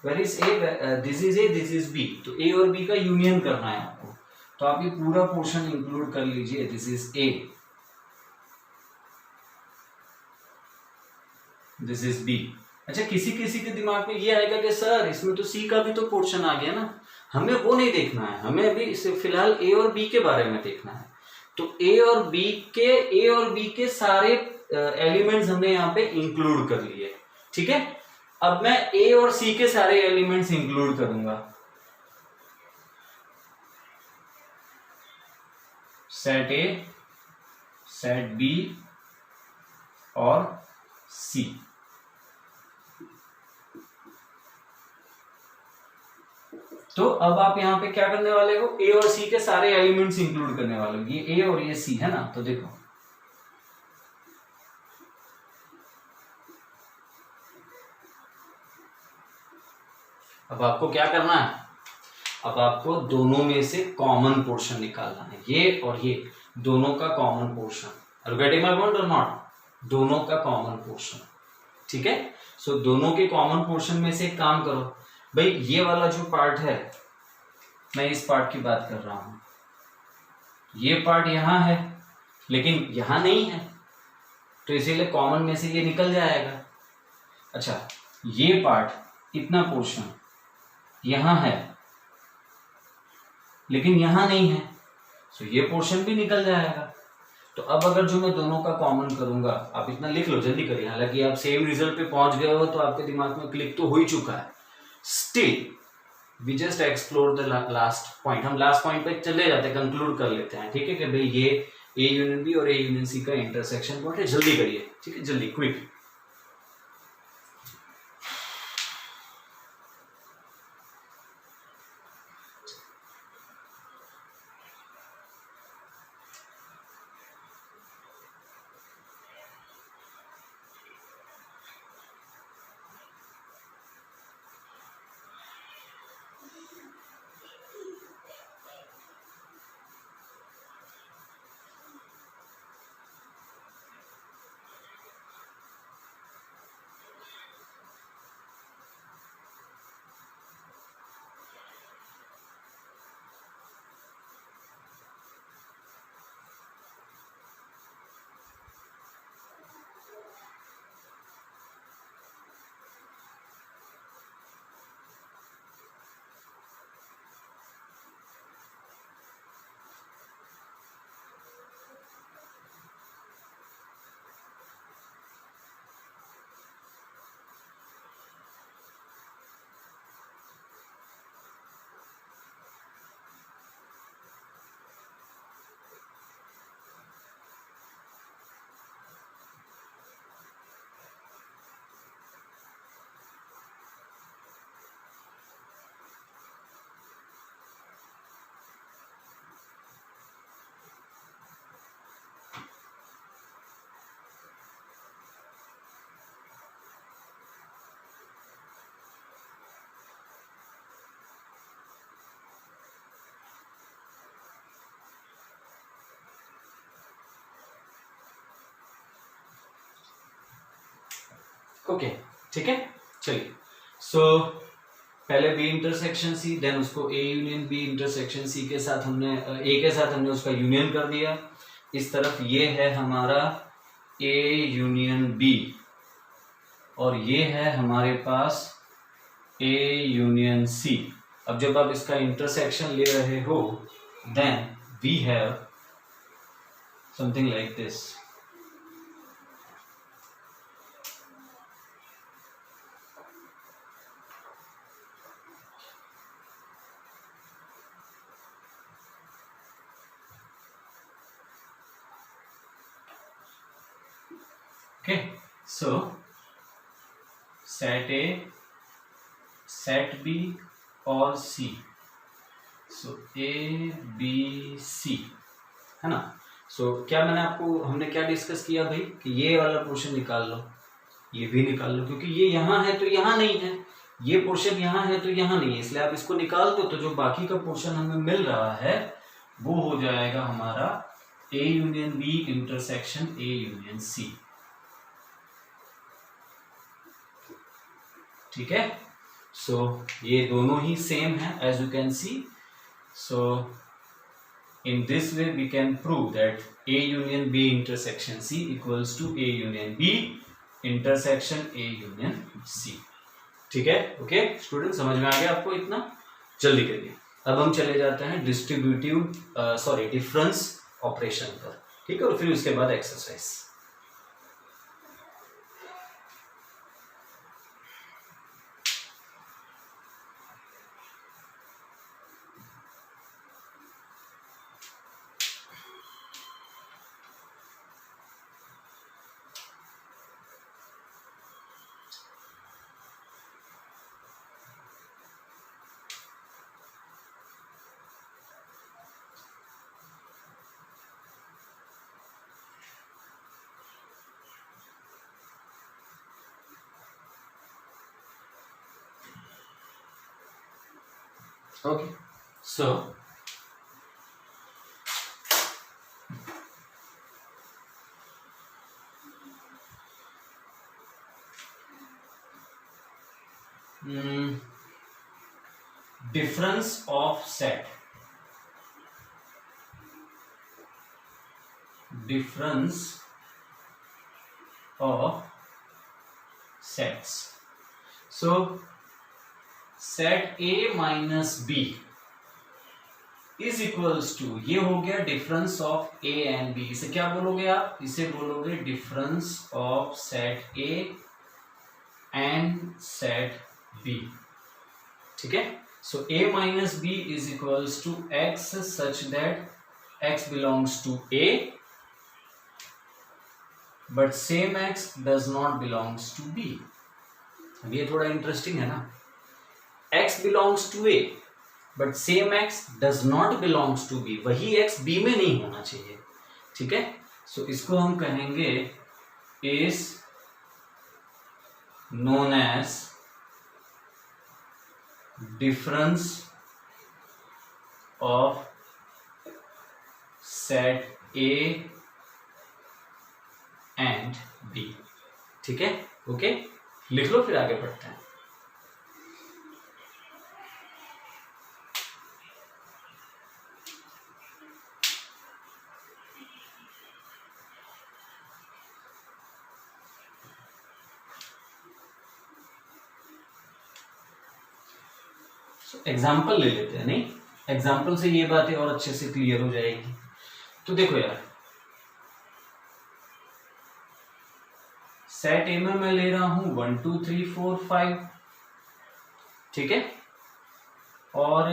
where is A, this is A, this is B, तो ए और बी का यूनियन करना है आपको। तो आप ये पूरा पोर्शन इंक्लूड कर लीजिए, this is A, this is B. अच्छा, किसी किसी के दिमाग में ये आएगा कि सर इसमें तो सी का भी तो पोर्शन आ गया ना, हमें वो नहीं देखना है, हमें अभी इसे फिलहाल ए और बी के बारे में देखना है। तो ए और बी के सारे एलिमेंट्स हमने यहाँ पे इंक्लूड कर लिए। ठीक है, अब मैं ए और सी के सारे एलिमेंट्स इंक्लूड करूंगा, सेट ए, सेट बी और सी। तो अब आप यहां पे क्या करने वाले हो, ए और सी के सारे एलिमेंट्स इंक्लूड करने वाले हो, ये ए और ये सी है ना। तो देखो अब आपको क्या करना है, अब आपको दोनों में से कॉमन पोर्शन निकालना है, ये और ये दोनों का common portion. Are you getting my point और नॉट? दोनों का कॉमन पोर्शन। ठीक है, सो दोनों के कॉमन पोर्शन में से एक काम करो भाई, ये वाला जो पार्ट है, मैं इस पार्ट की बात कर रहा हूं, ये पार्ट यहां है लेकिन यहां नहीं है, तो इसीलिए कॉमन में से ये निकल जाएगा। अच्छा, ये पार्ट इतना पोर्शन यहां है लेकिन यहां नहीं है, तो ये पोर्शन भी निकल जाएगा। तो अब अगर जो मैं दोनों का कॉमन करूंगा, आप इतना लिख लो, जल्दी करिए, हालांकि आप सेम रिजल्ट पे पहुंच गए हो तो आपके दिमाग में क्लिक तो हो ही चुका है। Still we just explore the last point, हम लास्ट पॉइंट पे चले जाते हैं, कंक्लूड कर लेते हैं। ठीक है, कि भाई ये ए यूनियन बी और ए यूनियन सी का इंटरसेक्शन पॉइंट है। जल्दी करिए, ठीक है, जल्दी, क्विक। ओके, ठीक है, चलिए। सो पहले बी इंटरसेक्शन सी, देन उसको A union B intersection C के साथ हमने ए के साथ हमने उसका यूनियन कर दिया। इस तरफ ये है हमारा ए यूनियन बी और ये है हमारे पास ए यूनियन सी। अब जब आप इसका इंटरसेक्शन ले रहे हो, then we have something like this. Okay, so set A, set B और C. So A B C है ना. So क्या हमने क्या डिस्कस किया भाई कि ये वाला पोर्शन निकाल लो, ये भी निकाल लो, क्योंकि ये यहाँ है तो यहाँ नहीं है, ये पोर्शन यहाँ है तो यहाँ नहीं है, इसलिए आप इसको निकाल दो तो जो बाकी का पोर्शन हमें मिल रहा है वो हो जाएगा हमारा A union B intersection A union C. ठीक है. सो ये दोनों ही सेम है as you can see. So in this way we can prove that A union B intersection C equals to A union B intersection A union C. ठीक है. Okay student, समझ में आ गया आपको इतना? जल्दी करिए. अब हम चले जाते हैं डिफरेंस ऑपरेशन पर. ठीक है, और फिर उसके बाद exercise. Okay, so difference of set. Difference of sets. So set A minus B is equals to, ये हो गया difference of A and B. इसे क्या बोलोगे आप? इसे बोलोगे difference of set A and set B. ठीक है. So A minus B is equals to X such that X belongs to A but same X does not belongs to B. अब ये थोड़ा इंटरेस्टिंग है ना. X belongs to A but same X does not belongs to B. वही x B में नहीं होना चाहिए. ठीक है. सो इसको हम कहेंगे is known as difference of set A and B. ठीक है. ओके, लिख लो फिर आगे बढ़ते हैं. एग्जाम्पल ले लेते हैं. नहीं, एग्जाम्पल से ये बातें और अच्छे से क्लियर हो जाएगी. तो देखो यार, सेट ए में मैं ले रहा हूं 1 2 3 4 5. ठीक है. और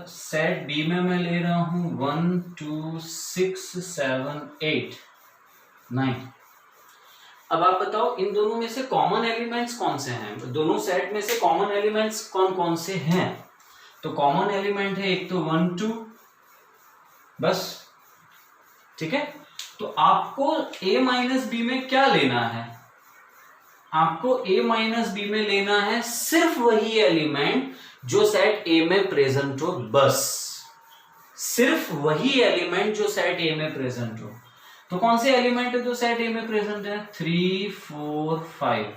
सेट बी में मैं ले रहा हूं 1 2 6 7 8 9. अब आप बताओ इन दोनों में से कॉमन एलिमेंट्स कौन से हैं? दोनों सेट में से कॉमन एलिमेंट्स कौन कौन से हैं? तो कॉमन एलिमेंट है एक तो 1 2 बस. ठीक है. तो आपको a माइनस बी में क्या लेना है? आपको a माइनस बी में लेना है सिर्फ वही एलिमेंट जो सेट a में प्रेजेंट हो. बस सिर्फ वही एलिमेंट जो सेट a में प्रेजेंट हो. तो कौन से एलिमेंट है जो सेट a में प्रेजेंट है? 3 4 5.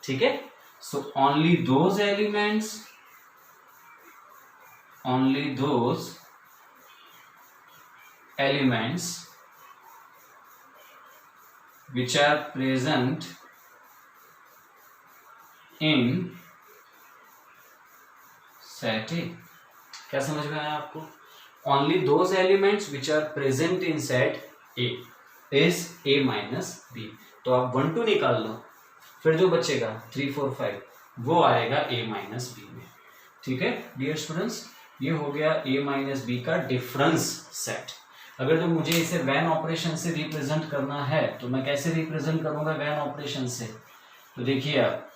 ठीक है. So only those elements, only those elements which are present in set A. क्या समझ में आया आपको? Only those elements which are present in set A is A minus B. तो आप 1 2 निकाल लो, फिर जो बचेगा 3 4 5 वो आएगा ए माइनस बी में। ठीक है डियर स्टूडेंट्स, ये हो गया ए माइनस बी का डिफरेंस सेट। अगर तो मुझे इसे वैन ऑपरेशन से रिप्रेजेंट करना है तो मैं कैसे रिप्रेजेंट करूंगा वैन ऑपरेशन से? तो देखिए आप,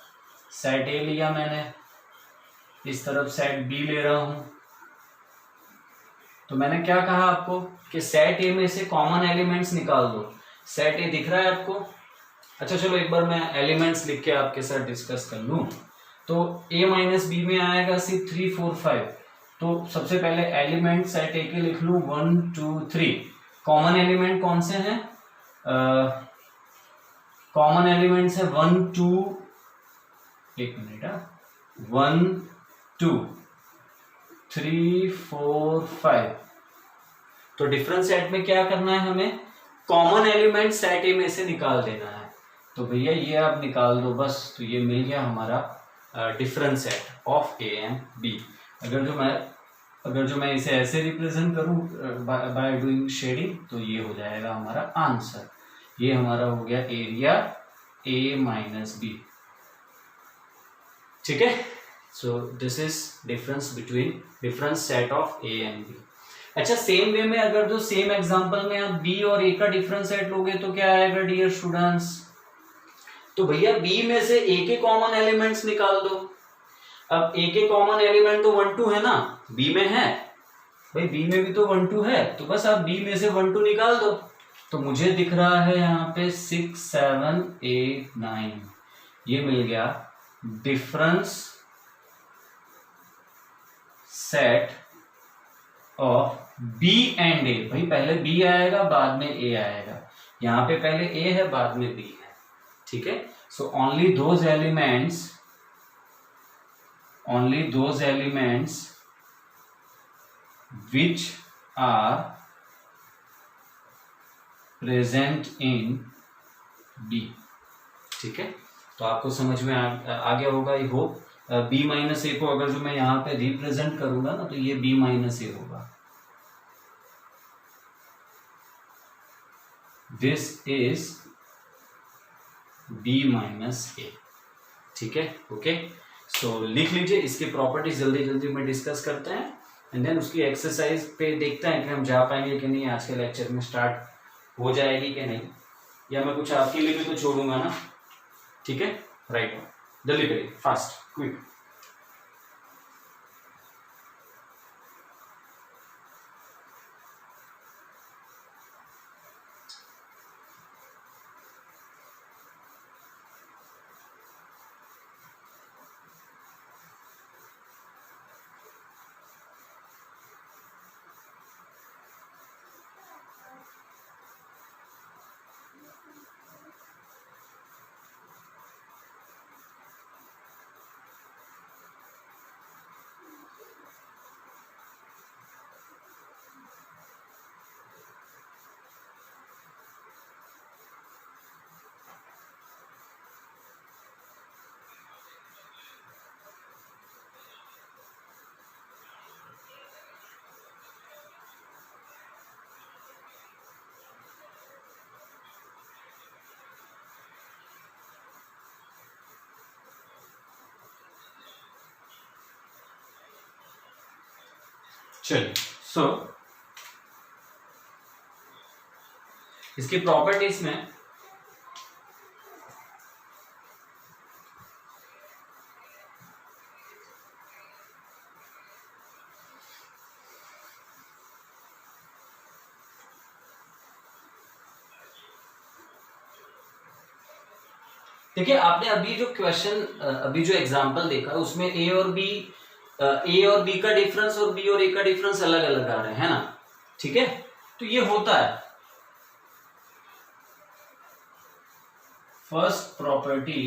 सेट ए लिया मैंने, इस तरफ सेट बी ले रहा हूं, तो मैंने क्या कहा आपको कि सेट ए में से कॉमन एलिमेंट्स निकाल दो। सेट ए दिख रहा है आपको? अच्छा चलो एक बार मैं एलिमेंट्स लिख के आपके साथ डिस्कस कर लूं। तो ए माइनस बी में आएगा सिर्फ 3 4 5। तो सबसे पहले एलिमेंट सेट ए के लिख लूं 1 2 3। कॉमन एलिमेंट कौन से हैं? कॉमन एलिमेंट्स है 1 2, एक मिनट, 1 2 3 4 5। तो डिफरेंस सेट में क्या करना है हमें? कॉमन एलिमेंट सेट ए में से निकाल देना है। तो भैया ये आप निकाल दो बस, तो ये मिल गया हमारा difference set of A and B. अगर जो मैं इसे ऐसे रिप्रेजेंट करूं बाय डूइंग शेडिंग, तो ये हो जाएगा हमारा आंसर। ये हमारा हो गया एरिया ए माइनस बी। ठीक है, so this is difference set of A and B. अच्छा सेम वे में अगर जो सेम एग्जांपल में आप बी और ए का डिफरेंस सेट लोगे तो क्या आएगा डियर स्टूडेंट्स? तो भैया बी में से ए के कॉमन एलिमेंट्स निकाल दो। अब ए के कॉमन एलिमेंट तो 1 2 है ना, बी में है भाई, बी में भी तो 1 2 है, तो बस आप बी में से 1 2 निकाल दो। तो मुझे दिख रहा है यहाँ पे 6 7 8 9, ये मिल गया difference set of B and A. भाई पहले बी आएगा बाद में ए आएगा, यहाँ पे पहले ए है बाद में बी है। ठीक है, so only those elements which are present in B। ठीक है, तो आपको समझ में आ गया होगा आई होप। बी माइनस ए को अगर जो मैं यहाँ पे रिप्रेजेंट करूंगा ना, तो ये बी माइनस ए होगा। दिस इज बी माइनस ए। ठीक है, ओके, सो लिख लीजिए। इसके प्रॉपर्टीज जल्दी जल्दी में डिस्कस करते हैं एंड देन उसकी एक्सरसाइज पे देखते हैं कि हम जा पाएंगे कि नहीं, आज के लेक्चर में स्टार्ट हो जाएगी कि नहीं, या मैं कुछ आपके लिए भी तो छोड़ूंगा ना। ठीक है, राइट, जल्दी करिए, फास्ट क्विक। चलिए, सो इसकी प्रॉपर्टीज में देखिए, आपने अभी जो क्वेश्चन, अभी जो एग्जांपल देखा उसमें ए और बी का डिफरेंस और बी और ए का डिफरेंस अलग अलग आ रहे हैं ना। ठीक है, तो ये होता है। First property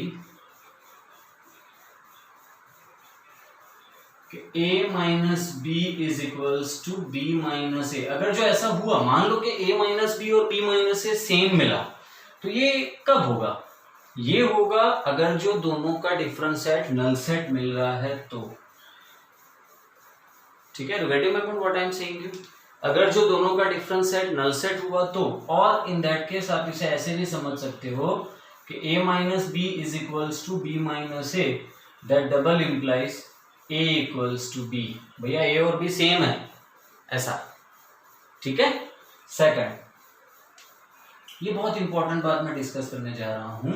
A minus B is equals to B minus A. अगर जो ऐसा हुआ, मान लो कि ए माइनस बी और बी माइनस ए सेम मिला, तो ये कब होगा? ये होगा अगर जो दोनों का डिफरेंस सेट नल सेट मिल रहा है तो। ठीक है, getting my point what I am saying you? अगर जो दोनों का डिफरेंस सेट नल सेट हुआ तो, और इन दैट केस आप इसे ऐसे भी समझ सकते हो कि a minus B is equals to B minus A, that double implies a equals to B. भैया a और b सेम है ऐसा, ठीक है। सेकंड, ये बहुत इंपॉर्टेंट बात मैं डिस्कस करने जा रहा हूं,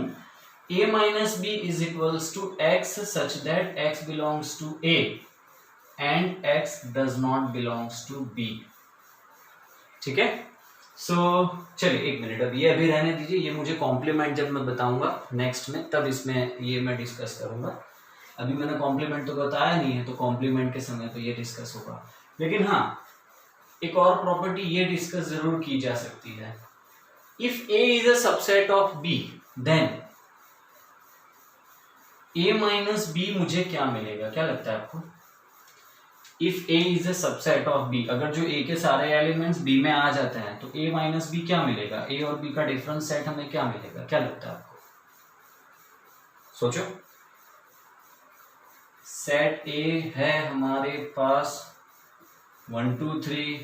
a minus B is equals to x such that x belongs to a and x does not belongs to b, ठीक है। सो चलिए एक मिनट, अब ये अभी रहने दीजिए, ये मुझे कॉम्प्लीमेंट जब मैं बताऊंगा नेक्स्ट में तब इसमें ये मैं डिस्कस करूंगा। अभी मैंने कॉम्प्लीमेंट तो बताया नहीं है, तो कॉम्प्लीमेंट के समय तो ये डिस्कस होगा। लेकिन हाँ, एक और प्रॉपर्टी ये डिस्कस जरूर की जा सकती है, if a is a subset of b then a minus b मुझे क्या मिलेगा, क्या लगता है आपको? If a is a subset of b, अगर जो a के सारे एलिमेंट्स b में आ जाते हैं तो a माइनस b क्या मिलेगा, a और b का डिफरेंस सेट हमें क्या मिलेगा, क्या लगता है आपको? सोचो। सेट a है हमारे पास 1 2 3,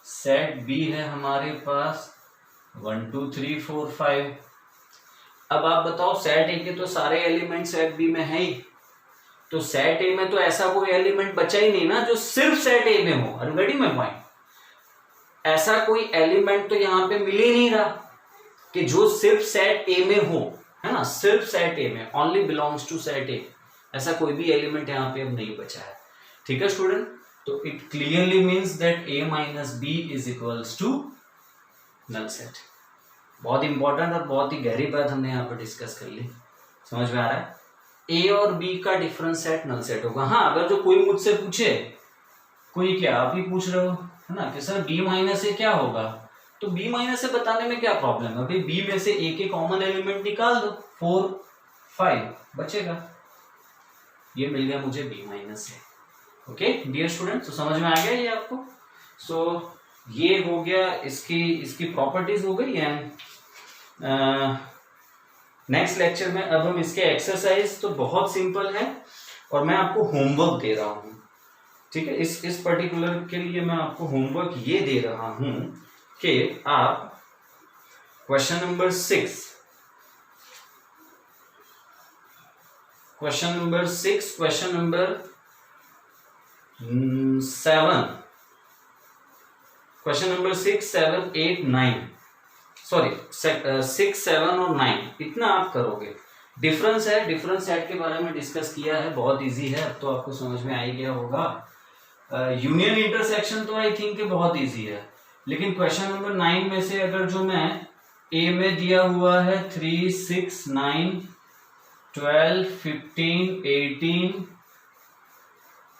सेट b है हमारे पास 1 2 3 4 5। अब आप बताओ, सेट a के तो सारे एलिमेंट सेट b में है ही, तो सेट ए में तो ऐसा कोई एलिमेंट बचा ही नहीं ना जो सिर्फ सेट ए में हो। ऑलरेडी मैं पॉइंट, ऐसा कोई एलिमेंट तो यहां पे मिल ही नहीं रहा कि जो सिर्फ सेट ए में हो, है ना, सिर्फ सेट ए में, only belongs to set A, ऐसा कोई भी एलिमेंट यहां पे अब नहीं बचा है, ठीक है स्टूडेंट। तो it clearly means that a minus B is equals to null set. बहुत इंपॉर्टेंट और बहुत ही गहरी बात हमने यहाँ पर डिस्कस कर ली, समझ में आ रहा है? a और b का डिफरेंस सेट नल सेट होगा। हाँ, अगर जो कोई मुझसे पूछे, कोई क्या आप ही पूछ रहे हो, है ना, कि सर b माइनस ए क्या होगा, तो b माइनस ए बताने में क्या प्रॉब्लम है? अभी b में से a के कॉमन एलिमेंट निकाल दो, 4 5 बचेगा, ये मिल गया मुझे b माइनस ए। ओके डियर स्टूडेंट, तो समझ में आ गया ये आपको? सो ये हो गया, इसकी प्रॉपर्टीज हो गई। एंड नेक्स्ट लेक्चर में अब हम इसके एक्सरसाइज, तो बहुत सिंपल है और मैं आपको होमवर्क दे रहा हूं, ठीक है। इस पर्टिकुलर के लिए मैं आपको होमवर्क ये दे रहा हूं कि आप question number 6, question number 6, question number 7, question number 6 7 8 9, sorry 6 7 और 9, इतना आप करोगे। डिफरेंस है, डिफरेंस सेट के बारे में डिस्कस किया है, बहुत इजी है, अब तो आपको समझ में आ ही गया होगा। यूनियन इंटरसेक्शन तो आई थिंक बहुत इजी है, लेकिन क्वेश्चन नंबर 9 में से अगर जो मैं ए में दिया हुआ है 3 6 9 12 15 18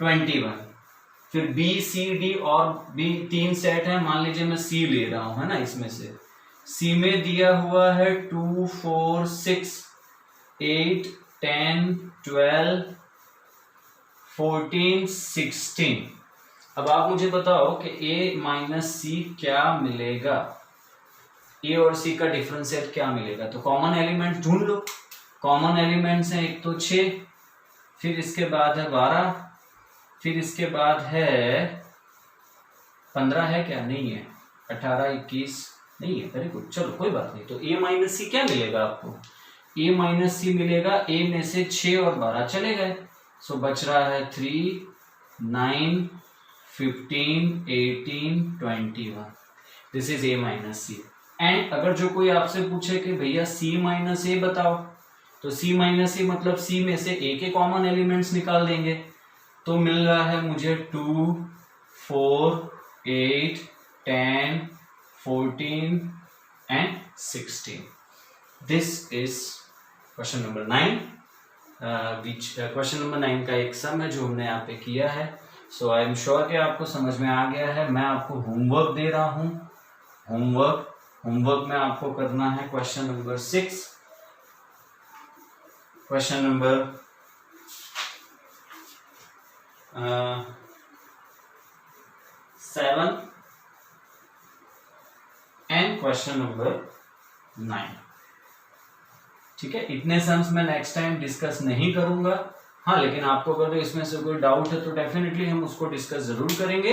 21, फिर बी सी डी और बी 3 सेट है, मान लीजिए मैं सी ले रहा हूं, है ना, इसमें से सी में दिया हुआ है 2 4 6 8 10 12 14 16। अब आप मुझे बताओ कि a माइनस सी क्या मिलेगा, a और c का डिफरेंशिएट क्या मिलेगा? तो कॉमन एलिमेंट ढूंढ लो। कॉमन एलिमेंट्स हैं, एक तो 6, फिर इसके बाद है 12, फिर इसके बाद है 15 है क्या? नहीं है। 18 21 नहीं है। वेरी गुड, चलो कोई बात नहीं। तो a माइनस सी क्या मिलेगा आपको? a माइनस सी मिलेगा, a में से 6 और 12 चले गए, सो बच रहा है 3 9 15 18 21। This is a minus C. And अगर जो कोई आपसे पूछे कि भैया c माइनस ए बताओ, तो c माइनस ए मतलब c में से a के कॉमन एलिमेंट्स निकाल देंगे, तो मिल रहा है मुझे 2 4 8 10 14 and 16. This is question number 9, which question number 9 का एक सम है जो हमने यहाँ पे किया है। सो आई एम श्योर कि आपको समझ में आ गया है। मैं आपको होमवर्क दे रहा हूँ। होमवर्क में आपको करना है question number 6, question number 7 and question number 9। ठीक है, इतने सम्स मैं नेक्स्ट टाइम डिस्कस नहीं करूंगा। हाँ, लेकिन आपको अगर तो इसमें से कोई डाउट है तो डेफिनेटली हम उसको डिस्कस जरूर करेंगे।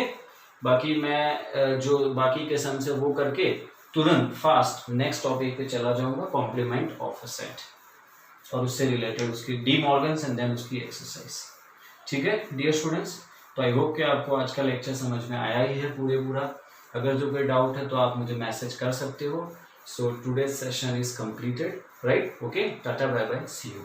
बाकी मैं जो बाकी के सम से वो करके तुरंत फास्ट नेक्स्ट टॉपिक पे चला जाऊंगा, कॉम्प्लीमेंट ऑफ अ सेट और उससे रिलेटेड उसकी डी मॉर्गन्स एंड देन उसकी एक्सरसाइज। ठीक है डियर स्टूडेंट्स, तो आई होप कि आपको आज का लेक्चर समझ में आया ही है पूरा। अगर जो कोई डाउट है तो आप मुझे मैसेज कर सकते हो। So today's session is completed, right? Okay, tata bye bye, see you.